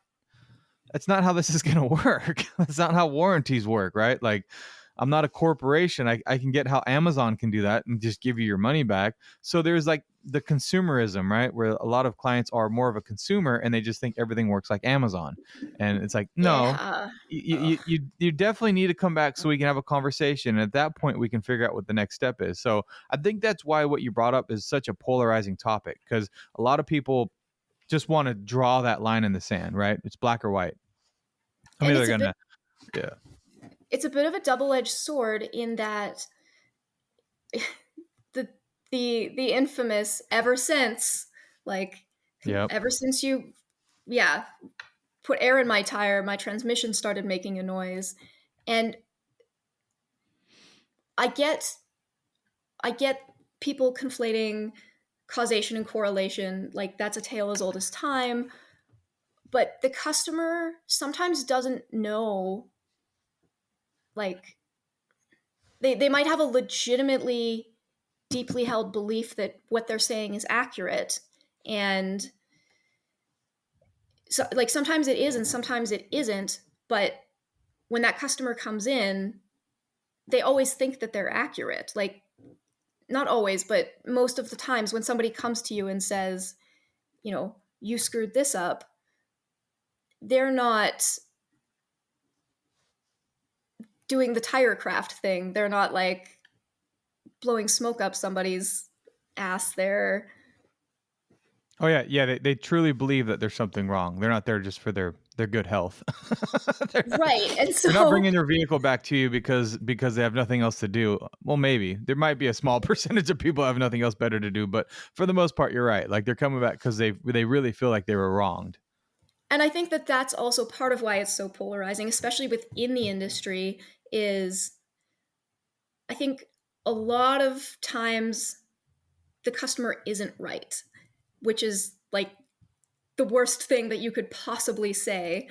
how this is going to work. That's not how warranties work, right? Like, I'm not a corporation. I can get how Amazon can do that and just give you your money back. So there's like the consumerism, right? Where a lot of clients are more of a consumer and they just think everything works like Amazon. And it's like, no, yeah. you definitely need to come back so we can have a conversation. And at that point, we can figure out what the next step is. So I think that's why what you brought up is such a polarizing topic because a lot of people just want to draw that line in the sand, right? It's black or white. I'm And either gonna, yeah, it's a bit of a double-edged sword in that the the infamous ever since, like, yep, ever since you, yeah, put air in my tire, my transmission started making a noise. And I get I get people conflating causation and correlation, like that's a tale as old as time. But the customer sometimes doesn't know, like, they might have a legitimately deeply held belief that what they're saying is accurate. And so, like, sometimes it is and sometimes it isn't. But when that customer comes in, they always think that they're accurate. Like, not always, but most of the times when somebody comes to you and says, you screwed this up, they're not doing the tire craft thing. They're not like blowing smoke up somebody's ass. They're Oh yeah. They truly believe that there's something wrong. They're not there just for their good health. they're, right. And they're not so, bringing their vehicle back to you because they have nothing else to do. Well, maybe there might be a small percentage of people who have nothing else better to do, but for the most part, you're right. Like they're coming back because they really feel like they were wronged. and I think that that's also part of why it's so polarizing, especially within the industry, is I think a lot of times the customer isn't right, which is like the worst thing that you could possibly say.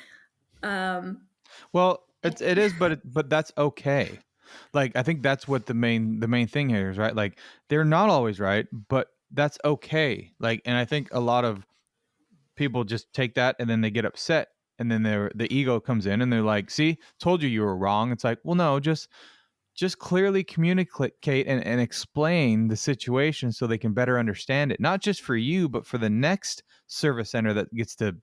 Well, it is, but that's okay. Like I think that's what the main thing here is, right? Like they're not always right, but that's okay. Like, and I think a lot of people just take that and then they get upset, and then the ego comes in and they're like, "See, told you were wrong." It's like, well, no, just clearly communicate and explain the situation so they can better understand it, not just for you but for the next service center that gets to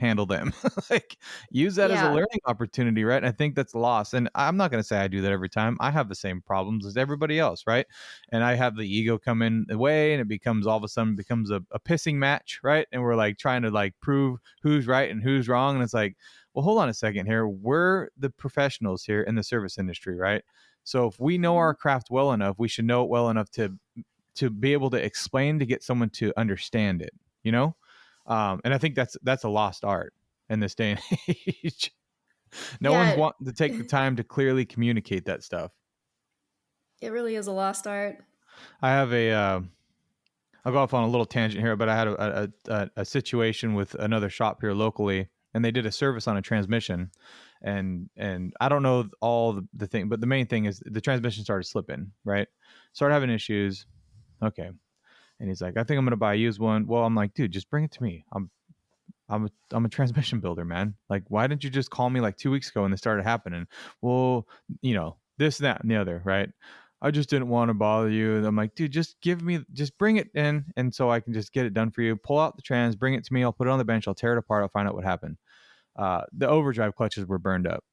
handle them. Like use that as a Yeah. learning opportunity, right? And I think that's lost, and I'm not going to say I do that every time. I have the same problems as everybody else, right? And I have the ego come in the way, and it becomes all of a sudden becomes a pissing match, right? And we're like trying to like prove who's right and who's wrong, and it's like, well, hold on a second here. We're the professionals here in the service industry, right? So if we know our craft well enough, we should know it well enough to be able to explain, to get someone to understand it, and I think that's a lost art in this day and age. No one's Yeah, wanting to take the time to clearly communicate that stuff. it really is a lost art. I have I'll go off on a little tangent here, but I had a situation with another shop here locally, and they did a service on a transmission, and I don't know all the thing, but the main thing is the transmission started slipping, right? Started having issues. Okay. And he's like, I think I'm gonna buy a used one. Well, I'm like, dude, just bring it to me. I'm a transmission builder, man. Like, why didn't you just call me like 2 weeks ago when this started happening? Well, this, that, and the other, right? I just didn't want to bother you. And I'm like, dude, just bring it in, and so I can just get it done for you. Pull out the trans, bring it to me. I'll put it on the bench. I'll tear it apart. I'll find out what happened. The overdrive clutches were burned up.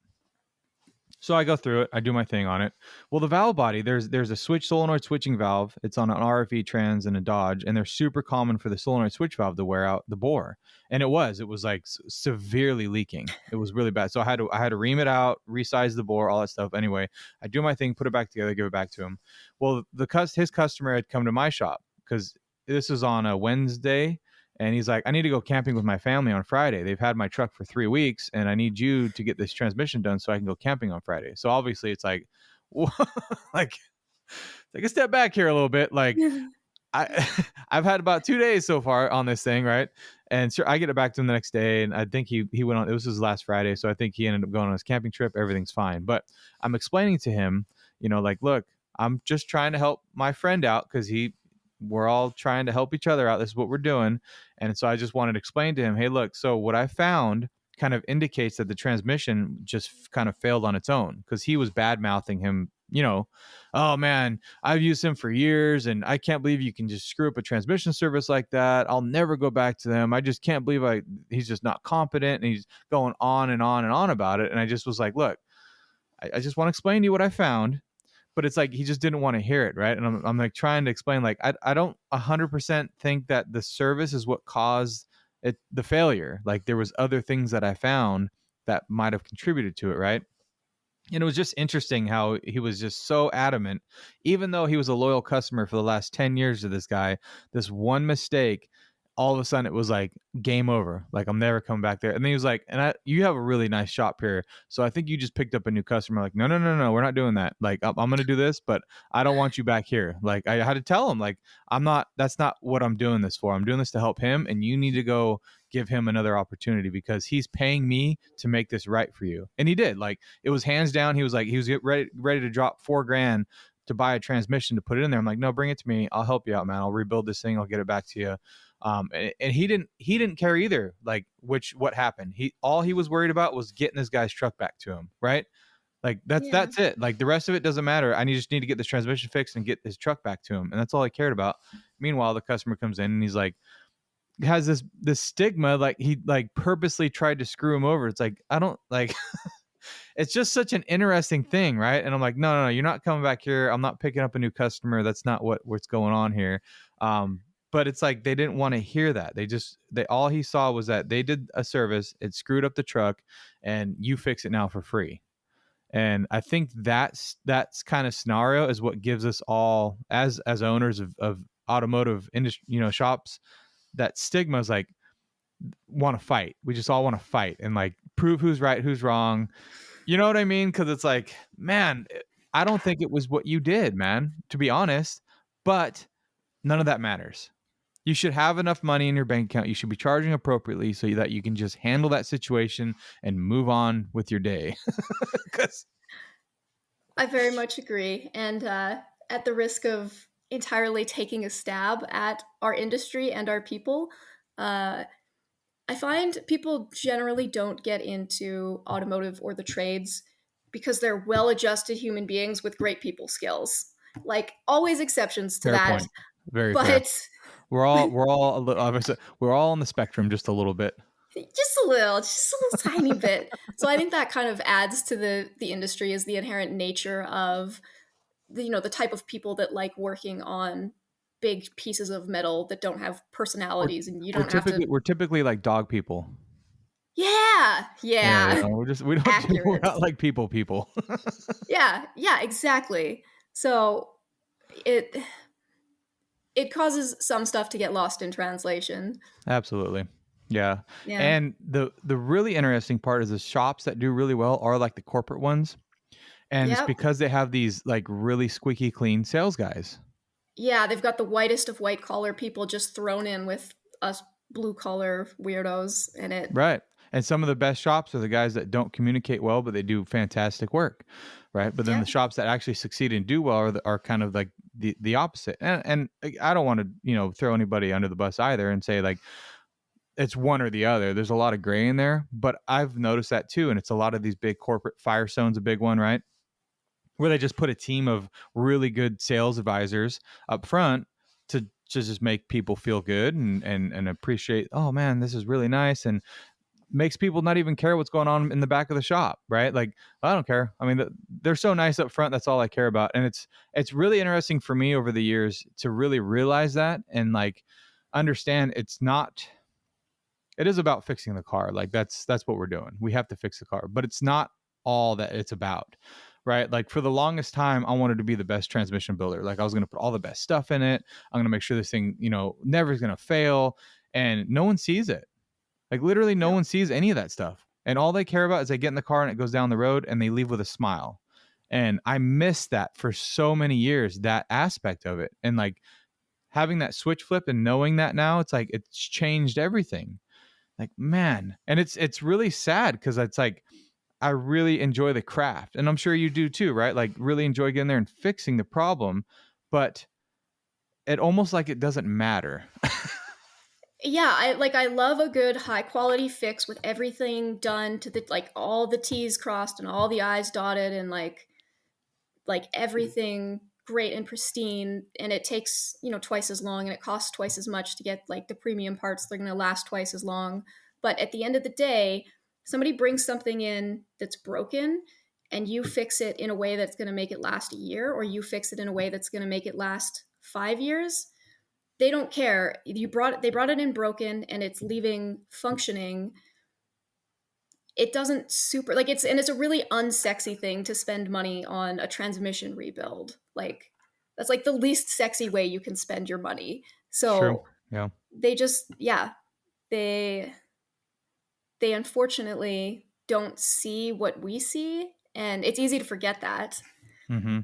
So I go through it. I do my thing on it. Well, the valve body, there's a switch solenoid switching valve. It's on an RFE trans and a Dodge, and they're super common for the solenoid switch valve to wear out the bore. And it was like severely leaking. It was really bad. So I had to ream it out, resize the bore, all that stuff. Anyway, I do my thing, put it back together, give it back to him. Well, his customer had come to my shop because this was on a Wednesday. And he's like, I need to go camping with my family on Friday. They've had my truck for 3 weeks, and I need you to get this transmission done so I can go camping on Friday. So obviously it's like, like, take a step back here a little bit. Like I've had about 2 days so far on this thing, right? And so I get it back to him the next day, and I think he went on. It was his last Friday, so I think he ended up going on his camping trip. Everything's fine, but I'm explaining to him, like, look, I'm just trying to help my friend out because we're all trying to help each other out. This is what we're doing. And so I just wanted to explain to him, hey, look, so what I found kind of indicates that the transmission just kind of failed on its own, because he was bad mouthing him, oh man, I've used him for years and I can't believe you can just screw up a transmission service like that. I'll never go back to them. I just can't believe he's just not competent. And he's going on and on and on about it. And I just was like, look, I just want to explain to you what I found. But it's like he just didn't want to hear it, right? And I'm like trying to explain, like, I don't 100% think that the service is what caused the failure. Like there was other things that I found that might have contributed to it, right? And it was just interesting how he was just so adamant, even though he was a loyal customer for the last 10 years to this guy. This one mistake all of a sudden it was like game over. Like I'm never coming back there. And then he was like, you have a really nice shop here. So I think you just picked up a new customer. Like, no, we're not doing that. Like I'm going to do this, but I don't want you back here. Like I had to tell him, like, that's not what I'm doing this for. I'm doing this to help him. And you need to go give him another opportunity because he's paying me to make this right for you. And he did. Like it was hands down. He was ready to drop $4,000 to buy a transmission to put it in there. I'm like, no, bring it to me. I'll help you out, man. I'll rebuild this thing. I'll get it back to you. And he didn't care either. Like what happened. All he was worried about was getting this guy's truck back to him. Right. Like that's it. Like the rest of it doesn't matter. Just need to get this transmission fixed and get his truck back to him. And that's all I cared about. Meanwhile, the customer comes in and he's like, has this stigma. Like he like purposely tried to screw him over. It's like, I don't like, it's just such an interesting thing. Right. And I'm like, no, you're not coming back here. I'm not picking up a new customer. That's not what's going on here. But it's like they didn't want to hear that. They all he saw was that they did a service, it screwed up the truck, and you fix it now for free. And I think that's kind of scenario is what gives us all as owners of automotive industry, shops, that stigma is like want to fight. We just all want to fight and like prove who's right, who's wrong. You know what I mean? Because it's like, man, I don't think it was what you did, man, to be honest. But none of that matters. You should have enough money in your bank account. You should be charging appropriately so that you can just handle that situation and move on with your day. I very much agree. And at the risk of entirely taking a stab at our industry and our people, I find people generally don't get into automotive or the trades because they're well-adjusted human beings with great people skills. Like always exceptions to Fair that. point. Very but fair. We're all a little, obviously, we're all on the spectrum just a little bit. Just a little tiny bit. So I think that kind of adds to the industry is the inherent nature of the type of people that like working on big pieces of metal that don't have personalities, and you don't have to. We're typically like dog people. Yeah. We're not like people. Yeah, exactly. So it causes some stuff to get lost in translation. Absolutely. Yeah. And the really interesting part is the shops that do really well are like the corporate ones. And it's because they have these like really squeaky clean sales guys. Yeah, they've got the whitest of white collar people just thrown in with us blue collar weirdos in it. Right. And some of the best shops are the guys that don't communicate well, but they do fantastic work. Right. But then the shops that actually succeed and do well are kind of like the opposite. And I don't want to, throw anybody under the bus either and say like it's one or the other. There's a lot of gray in there, but I've noticed that too. And it's a lot of these big corporate. Firestone's a big one, right? Where they just put a team of really good sales advisors up front to just make people feel good and appreciate, oh man, this is really nice, and makes people not even care what's going on in the back of the shop, right? Like, I don't care. I mean, they're so nice up front. That's all I care about. And it's really interesting for me over the years to really realize that and like understand it is about fixing the car. Like that's what we're doing. We have to fix the car, but it's not all that it's about. Right. Like for the longest time, I wanted to be the best transmission builder. Like I was going to put all the best stuff in it. I'm going to make sure this thing, never is going to fail. And no one sees it. Like literally no one sees any of that stuff. And all they care about is they get in the car and it goes down the road and they leave with a smile. And I missed that for so many years, that aspect of it. And like having that switch flip and knowing that now, it's like, it's changed everything. Like, man. And it's really sad because it's like, I really enjoy the craft, and I'm sure you do too, right? Like really enjoy getting there and fixing the problem, but it almost like it doesn't matter. Yeah, I love a good high quality fix with everything done to the like all the T's crossed and all the I's dotted and like everything great and pristine, and it takes twice as long and it costs twice as much to get like the premium parts. They're going to last twice as long, but at the end of the day, somebody brings something in that's broken and you fix it in a way that's going to make it last a year, or you fix it in a way that's going to make it last 5 years. They don't care. They brought it in broken and it's leaving functioning. It doesn't super like it's a really unsexy thing to spend money on a transmission rebuild. Like that's like the least sexy way you can spend your money. So True. Yeah. they just, yeah, they unfortunately don't see what we see, and it's easy to forget that. Mm-hmm.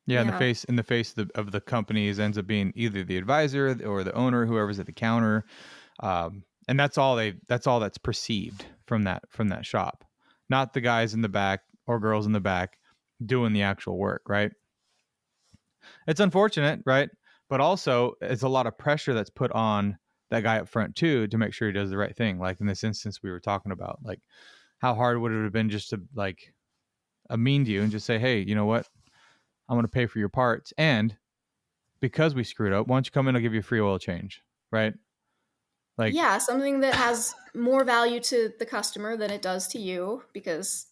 Yeah, Yeah. in the face of the companies ends up being either the advisor or the owner, whoever's at the counter, and that's all that's perceived from that shop, not the guys in the back or girls in the back doing the actual work, right? It's unfortunate, right? But also, it's a lot of pressure that's put on that guy up front too to make sure he does the right thing. Like in this instance we were talking about, like how hard would it have been just to like mean to you and just say, hey, you know what? I'm going to pay for your parts, and because we screwed up, why don't you come in? I'll give you a free oil change, right? Like, Yeah, something that has more value to the customer than it does to you, because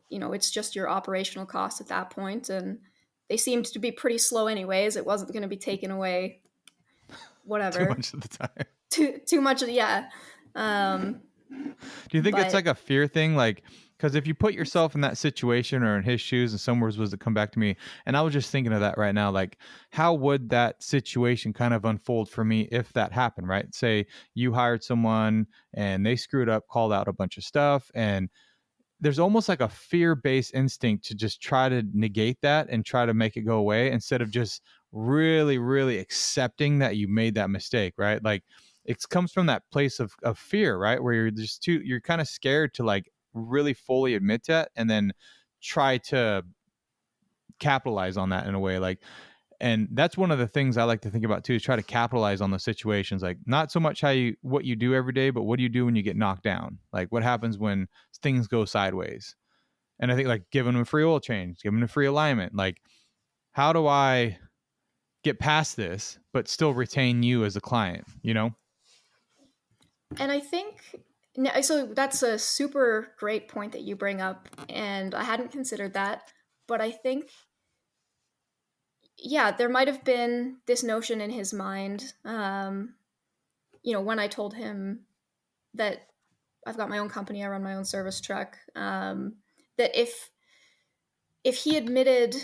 it's just your operational cost at that point, and they seemed to be pretty slow anyways. It wasn't going to be taken away, too whatever, much of the time. too much. Yeah. um Do you think it's but like a fear thing? Like, because if you put yourself in that situation or in his shoes, and some words was to come back to me, and I was just thinking of that right now. Like, how would that situation kind of unfold for me if that happened, right? Say you hired someone and they screwed up, called out a bunch of stuff, and there's almost like a fear-based instinct to just try to negate that and try to make it go away instead of just really, really accepting that you made that mistake, right? Like it comes from that place of fear, right? Where you're kind of scared to like really fully admit that and then try to capitalize on that in a way. Like, and that's one of the things I like to think about too, is try to capitalize on those situations. Like not so much what you do every day, but what do you do when you get knocked down? Like what happens when things go sideways? And I think like giving them a free oil change, giving them a free alignment. Like, how do I get past this, but still retain you as a client, you know? and I think, so that's a super great point that you bring up, and I hadn't considered that. But I think, yeah, there might have been this notion in his mind, when I told him that I've got my own company, I run my own service truck, that if he admitted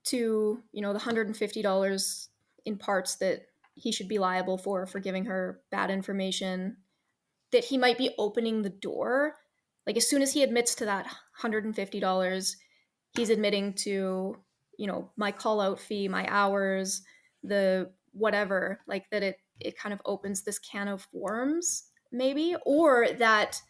to, the $150 in parts that he should be liable for giving her bad information, that he might be opening the door. Like as soon as he admits to that $150, he's admitting to, my call out fee, my hours, the whatever, like that it kind of opens this can of worms, maybe. Or that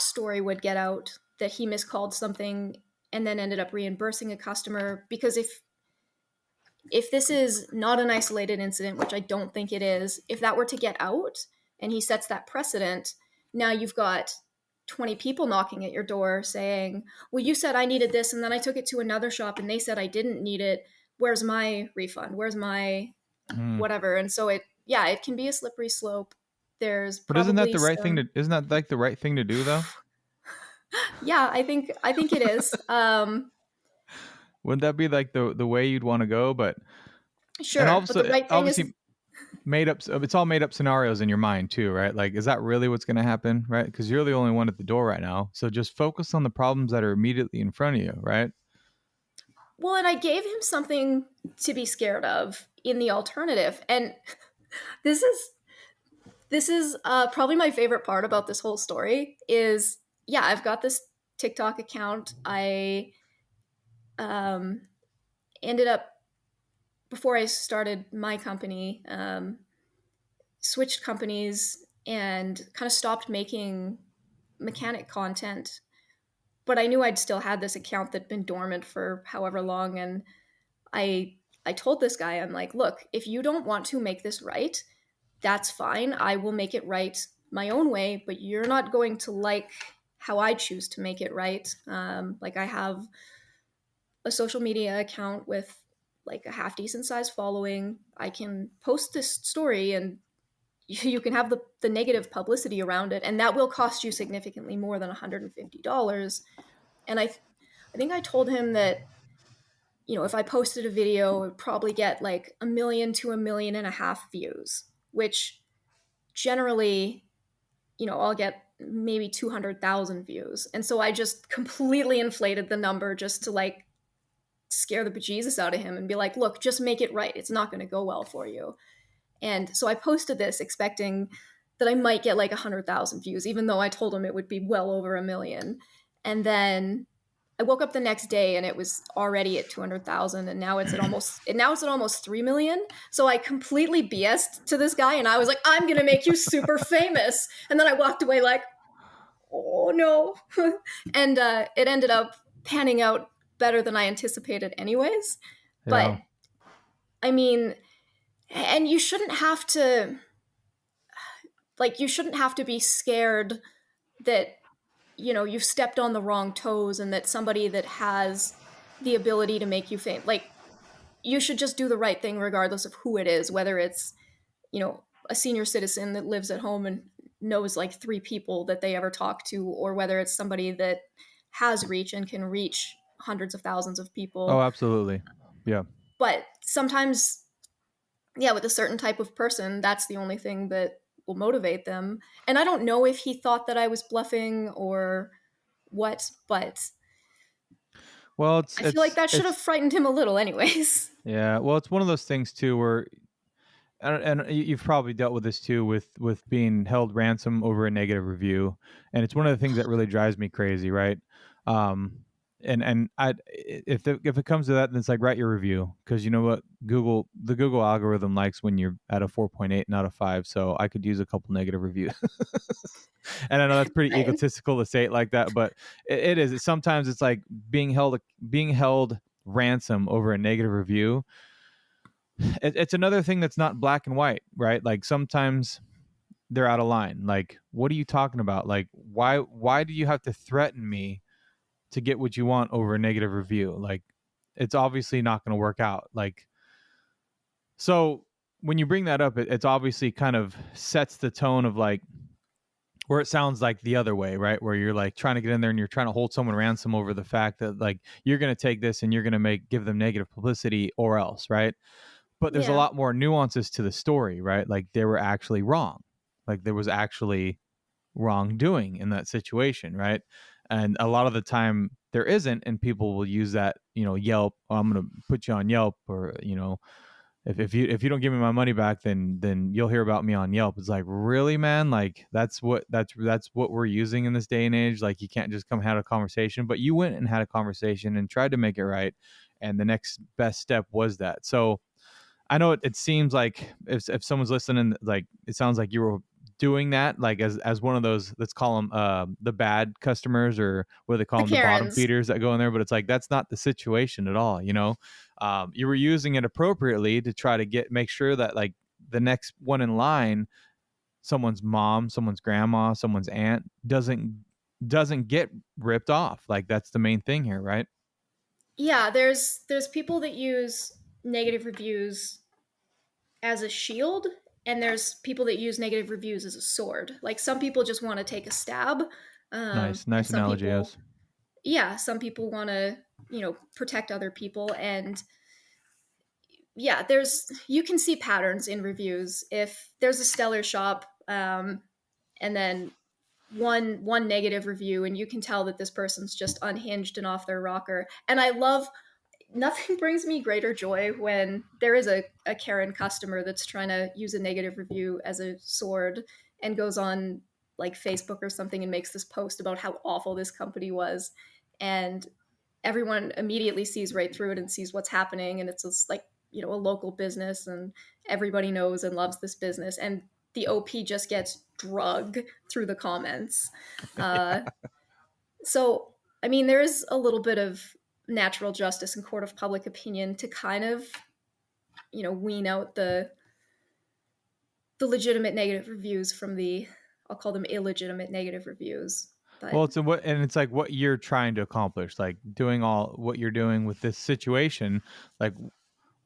story would get out, that he miscalled something and then ended up reimbursing a customer. Because if this is not an isolated incident, which I don't think it is, if that were to get out and he sets that precedent, now you've got 20 people knocking at your door saying, well, you said I needed this, and then I took it to another shop and they said I didn't need it. Where's my refund? Where's my whatever? And so it can be a slippery slope. There's But isn't that probably the right thing some, to, isn't that like the right thing to do though? yeah, I think it is. Wouldn't that be like the way you'd want to go? But, and Sure, but the obviously, right thing is, made up, it's all made up scenarios in your mind too, right? Like, is that really what's going to happen? Right. Cause you're the only one at the door right now. So just focus on the problems that are immediately in front of you. Right. well, and I gave him something to be scared of in the alternative. And this is probably my favorite part about this whole story is, yeah, I've got this TikTok account. I um, ended up, before I started my company, switched companies and kind of stopped making mechanic content. But I knew I'd still had this account that'd been dormant for however long. And I told this guy, I'm like, look, if you don't want to make this right, that's fine. I will make it right my own way, but you're not going to like how I choose to make it right. Like I have a social media account with like a half decent size following. I can post this story and you can have the negative publicity around it, and that will cost you significantly more than $150. And I think I told him that, if I posted a video, it would probably get like 1 million to 1.5 million views, which generally, I'll get maybe 200,000 views. And so I just completely inflated the number just to like scare the bejesus out of him and be like, look, just make it right. It's not going to go well for you. And so I posted this expecting that I might get like 100,000 views, even though I told him it would be well over 1 million. And then I woke up the next day and it was already at 200,000, and now it's at almost 3 million. So I completely BS'd to this guy and I was like, I'm going to make you super famous. And then I walked away like, oh no. And it ended up panning out better than I anticipated anyways. But Yeah. I mean, and you shouldn't have to be scared that you've stepped on the wrong toes and that somebody that has the ability to make you famous, like, you should just do the right thing regardless of who it is, whether it's a senior citizen that lives at home and knows like 3 people that they ever talk to, or whether it's somebody that has reach and can reach hundreds of thousands of Oh, people. absolutely. Yeah. But sometimes, yeah, with a certain type of person, that's the only thing that will motivate them. And I don't know if he thought that I was bluffing or what, but Well, it's I feel like that should have it's frightened him a little anyways. yeah. Well, it's one of those things too where and you've probably dealt with this too with being held ransom over a negative review, and it's one of the things that really drives me crazy, right? um and if it comes to that, then it's like, write your review, because you know what, the Google algorithm likes when you're at a 4.8 not a 5, so I could use a couple negative reviews. And I know that's pretty Right. egotistical to say it like that, but it is. Sometimes it's like being held ransom over a negative review. It's another thing that's not black and white, right? Like sometimes they're out of line. Like, what are you talking about? Like, why do you have to threaten me to get what you want over a negative review? Like, it's obviously not going to work out. Like, so when you bring that up, it's obviously kind of sets the tone of like, where it sounds like the other way, right? Where you're like trying to get in there and you're trying to hold someone ransom over the fact that like you're going to take this and you're going to give them negative publicity or else, right? But there's a Yeah. lot more nuances to the story, right? Like they were actually wrong. Like there was actually wrongdoing in that situation, right? And a lot of the time there isn't, and people will use that, Yelp, oh, I'm going to put you on Yelp, or, if you don't give me my money back, then you'll hear about me on Yelp. It's like, really, man? Like that's what we're using in this day and age. Like you can't just come have a conversation, but you went and had a conversation and tried to make it right, and the next best step was that. So I know it seems like if someone's listening, like it sounds like you were doing that, like as one of those, let's call them the bad customers, or what do they call The them, the bottom Karens. feeders that go in there. But it's like that's not the situation at all. You were using it appropriately to try to make sure that like the next one in line, someone's mom, someone's grandma, someone's aunt doesn't get ripped off. Like that's the main thing here, right? Yeah, there's people that use negative reviews as a shield, and there's people that use negative reviews as a sword. Like some people just want to take a stab, and Nice some analogy. people, Yes. yeah, some people want to protect other people. And yeah, you can see patterns in reviews. If there's a stellar shop, and then one negative review, and you can tell that this person's just unhinged and off their rocker. And I love, nothing brings me greater joy when there is a Karen customer that's trying to use a negative review as a sword and goes on like Facebook or something and makes this post about how awful this company was, and everyone immediately sees right through it and sees what's happening, and it's just like a local business and everybody knows and loves this business, and the OP just gets drug through the comments. uh, so I mean, there is a little bit of natural justice and court of public opinion to kind of wean out the legitimate negative reviews from the, I'll call them illegitimate negative reviews. But Well, it's like what you're trying to accomplish, like doing all what you're doing with this situation. Like,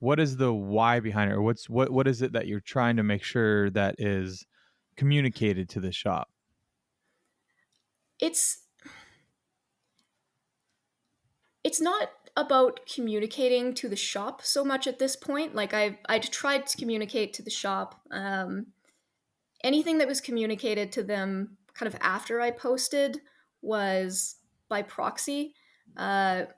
what is the why behind it, or what is it that you're trying to make sure that is communicated to the shop? it's it's not about communicating to the shop so much at this point. Like I'd tried to communicate to the shop. Anything that was communicated to them kind of after I posted was by proxy. The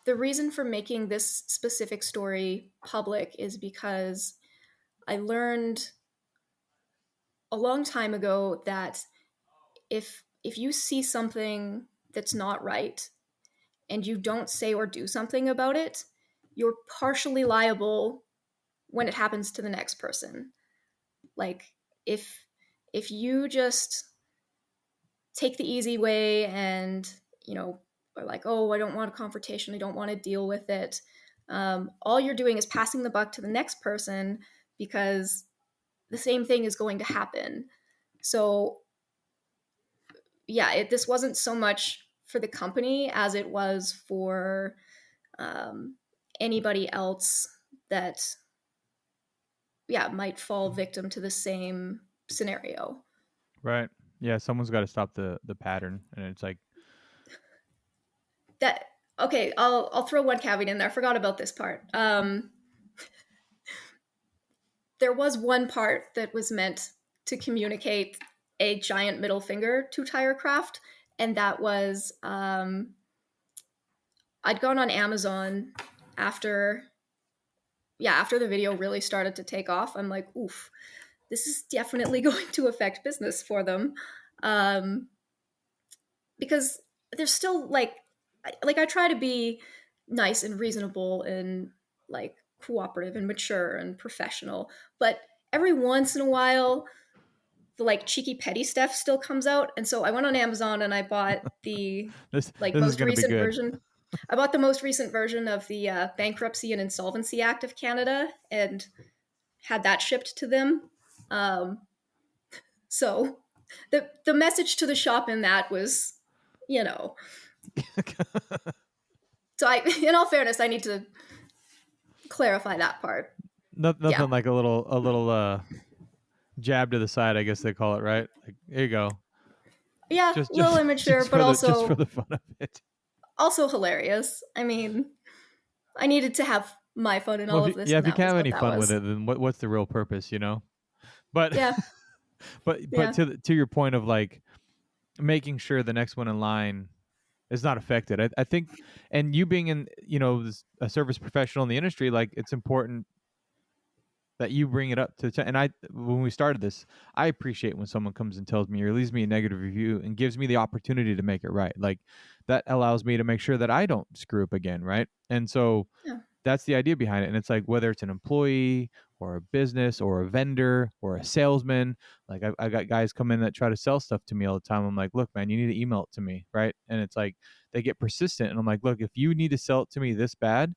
the reason for making this specific story public is because I learned a long time ago that if you see something that's not right and you don't say or do something about it, you're partially liable when it happens to the next person. Like if you just take the easy way and, are like, oh, I don't want a confrontation, I don't want to deal with it, all you're doing is passing the buck to the next person because the same thing is going to happen. So yeah, this wasn't so much for the company as it was for anybody else that, yeah, might fall victim to the same scenario. Right. Yeah. Someone's got to stop the pattern, and it's like, That okay, I'll throw one caveat in there. I forgot about this part. There was one part that was meant to communicate a giant middle finger to Tirecraft, and that was I'd gone on Amazon after the video really started to take off. I'm like, oof, this is definitely going to affect business for them, because there's still like I try to be nice and reasonable and like cooperative and mature and professional, but every once in a while the like cheeky petty stuff still comes out. And so I went on Amazon and I bought the like this is most going to be recent good. version. I bought the most recent version of the Bankruptcy and Insolvency Act of Canada and had that shipped to them. So the message to the shop in that was, so in all fairness, I need to clarify that part. Nothing Yeah. like a little jab to the side, I guess they call it, right? Like, here you go. Yeah, Just a little immature, but just for the fun of it. also hilarious. I mean, I needed to have my fun in Well, all of this, if and you that can't was have what any that fun with was. it, then what's the real purpose, But Yeah, but yeah, to your point of like making sure the next one in line is not affected. I think, and you being in a service professional in the industry, like it's important that you bring it up to. And when we started this, I appreciate when someone comes and tells me or leaves me a negative review and gives me the opportunity to make it right. Like that allows me to make sure that I don't screw up again, right? And so yeah, that's the idea behind it. And it's like whether it's an employee or a business or a vendor or a salesman, like I got guys come in that try to sell stuff to me all the time. I'm like, look, man, you need to email it to me, right? And it's like they get persistent, and I'm like, look, if you need to sell it to me this bad,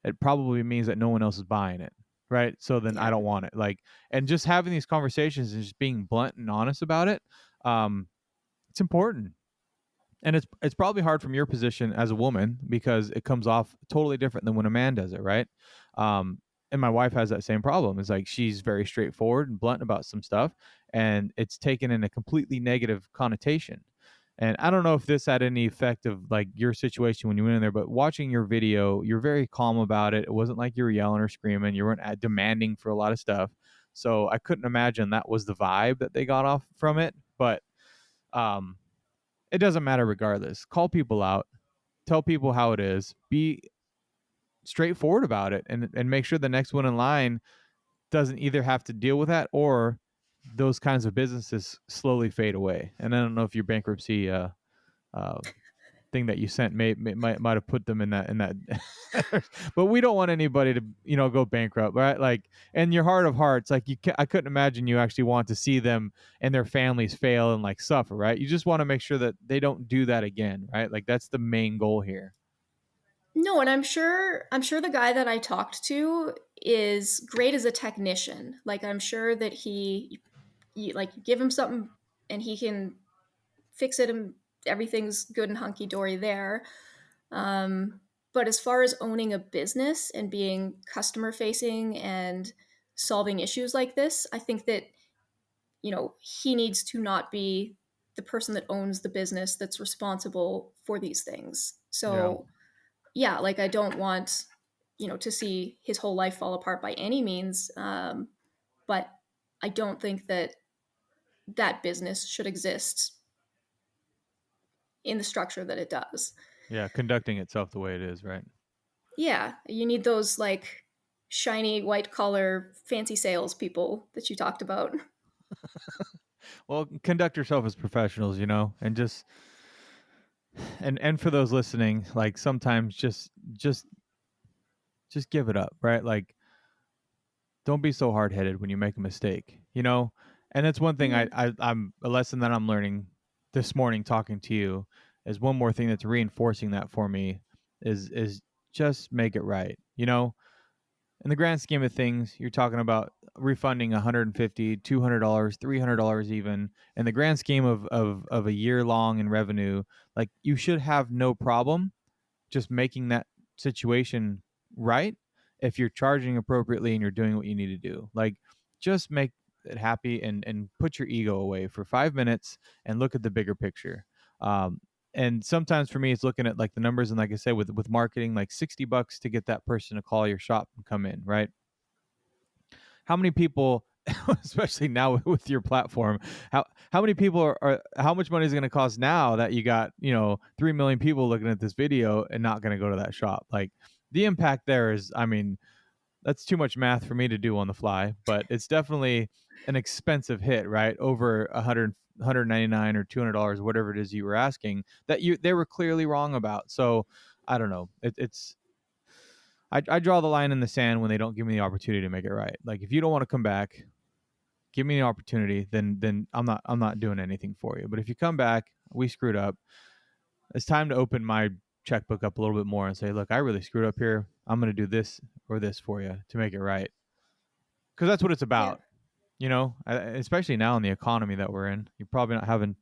it probably means that no one else is buying it, right? So then I yeah. don't want it. Like, and just having these conversations and just being blunt and honest about it, it's important. And it's probably hard from your position as a woman because it comes off totally different than when a man does it, right? Um, and my wife has that same problem. It's like she's very straightforward and blunt about some stuff, and it's taken in a completely negative connotation. And I don't know if this had any effect of like your situation when you went in there, but watching your video, you're very calm about it. It wasn't like you were yelling or screaming. You weren't demanding for a lot of stuff. So I couldn't imagine that was the vibe that they got off from it. But um, it doesn't matter regardless. Call people out, tell people how it is, be straightforward about it, and make sure the next one in line doesn't either have to deal with that or those kinds of businesses slowly fade away. And I don't know if your bankruptcy uh, thing that you sent might have put them in that but we don't want anybody to go bankrupt, right? Like in your heart of hearts, like I couldn't imagine you actually want to see them and their families fail and like suffer, right? You just want to make sure that they don't do that again, right? Like that's the main goal here. No, and I'm sure the guy that I talked to is great as a technician. Like I'm sure that you like you give him something and he can fix it and everything's good and hunky dory there. Um, but as far as owning a business and being customer facing and solving issues like this, I think that, he needs to not be the person that owns the business that's responsible for these things. Yeah. So, yeah, like I don't want, to see his whole life fall apart by any means. But I don't think that that business should exist in the structure that it does. Yeah, conducting itself the way it is, right? Yeah, you need those like shiny white collar fancy salespeople that you talked about. Well, conduct yourself as professionals, and just and for those listening, like sometimes just give it up, right? Like don't be so hard headed when you make a mistake. And that's one thing Mhm. I'm a lesson that I'm learning this morning talking to you is one more thing that's reinforcing that for me is just make it right. In the grand scheme of things, you're talking about refunding $150, $200, $300 even. In the grand scheme of a year long in revenue, like you should have no problem just making that situation right if you're charging appropriately and you're doing what you need to do. Like just make it happy and put your ego away for 5 minutes and look at the bigger picture. Um, and sometimes for me, it's looking at like the numbers and like I said, with marketing, like $60 to get that person to call your shop and come in, right? How many people especially now with your platform, how many people are how much money is going to cost now that you got 3 million people looking at this video and not going to go to that shop? Like the impact there is, I mean, that's too much math for me to do on the fly, but it's definitely an expensive hit, right? Over 199 or $200, whatever it is you were asking, that they were clearly wrong about. So I don't know, it's I draw the line in the sand when they don't give me the opportunity to make it right. Like if you don't want to come back, give me the opportunity, then I'm not doing anything for you. But if you come back, we screwed up. It's time to open my checkbook up a little bit more and say, look, I really screwed up here. I'm going to do this or this for you to make it right. Because that's what it's Yeah. about. Especially now in the economy that we're in, you're probably not having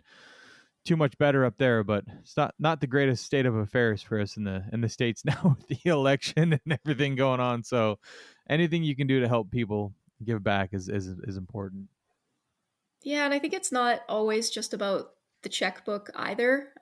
too much better up there, but it's not the greatest state of affairs for us in the states now with the election and everything going on. So anything you can do to help people give back is important. Yeah, and I think it's not always just about the checkbook either.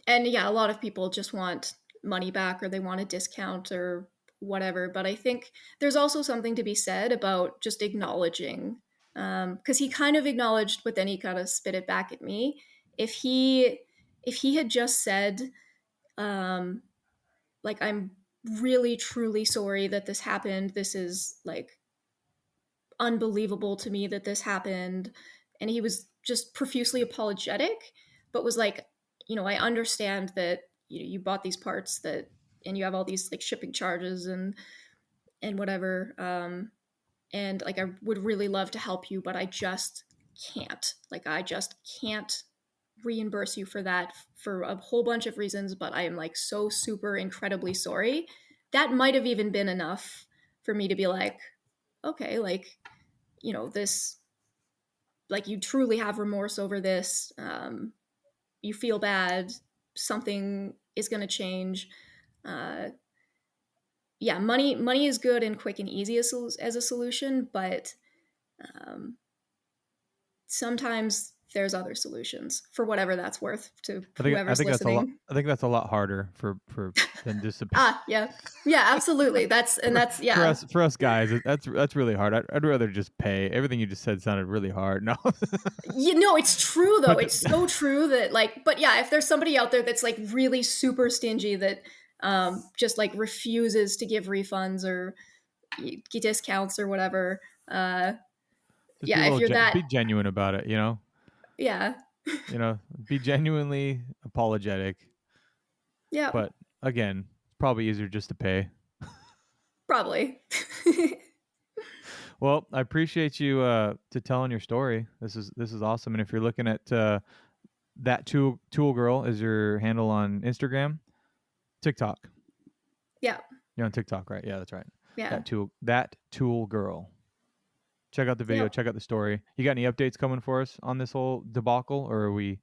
And yeah, a lot of people just want money back or they want a discount or whatever. But I think there's also something to be said about just acknowledging, because he kind of acknowledged, but then he kind of spit it back at me. If he had just said, um, like, I'm really truly sorry that this happened. This is like unbelievable to me that this happened, and he was just profusely apologetic, but was like, I understand that you bought these parts that, and you have all these like shipping charges and whatever, and like I would really love to help you, but I just can't. Like I just can't reimburse you for that for a whole bunch of reasons, but I am like so super incredibly sorry. That might have even been enough for me to be like, okay, like, this, like, you truly have remorse over this. You feel bad. Something is going to change. Uh, yeah, money is good and quick and easy as a solution, but um, sometimes there's other solutions for whatever that's worth to I think I whoever's think that's a lot. listening. I think that's a lot harder for than just a Yeah, yeah, absolutely. for Yeah. us guys. That's really hard. I'd rather just pay. Everything you just said sounded really hard. No, It's true though. but It's so true that, like, but yeah, if there's somebody out there that's like really super stingy that just like refuses to give refunds or discounts or whatever, just be a yeah, if little you're that, be genuine about it. yeah, Be genuinely apologetic. yeah, But again, it's probably easier just to pay. probably. Well, I appreciate you to telling your story. This is awesome. And if you're looking at that tool girl is your handle on Instagram, TikTok. Yeah, You're on TikTok, right? Yeah, that's right. yeah, That tool girl. Check out the video. yep. Check out the story. You got any updates coming for us on this whole debacle, or are we?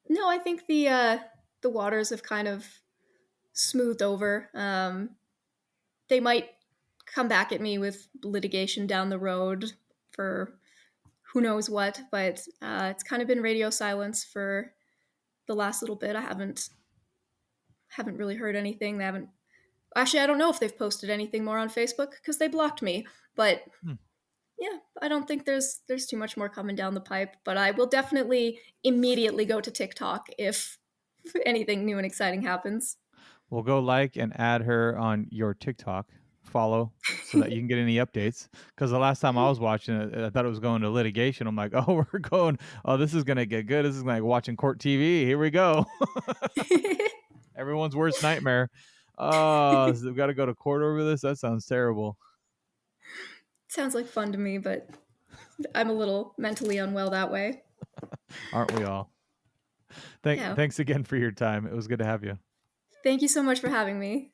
No, I think the waters have kind of smoothed over. They might come back at me with litigation down the road for who knows what, but it's kind of been radio silence for the last little bit. I haven't really heard anything. They haven't, actually, I don't know if they've posted anything more on Facebook because they blocked me. But Hmm. yeah, I don't think there's too much more coming down the pipe. But I will definitely immediately go to TikTok if if anything new and exciting happens. Well, go like and add her on your TikTok. Follow so that you can get any updates. Because the last time I was watching it, I thought it was going to litigation. I'm like, oh, we're going. Oh, this is gonna get good. This is like watching court TV. Here we go. Everyone's worst nightmare. Oh, so we've got to go to court over this. That sounds terrible. Sounds like fun to me, but I'm a little mentally unwell that way. Aren't we all? Yeah. Thanks again for your time. It was good to have you. Thank you so much for having me.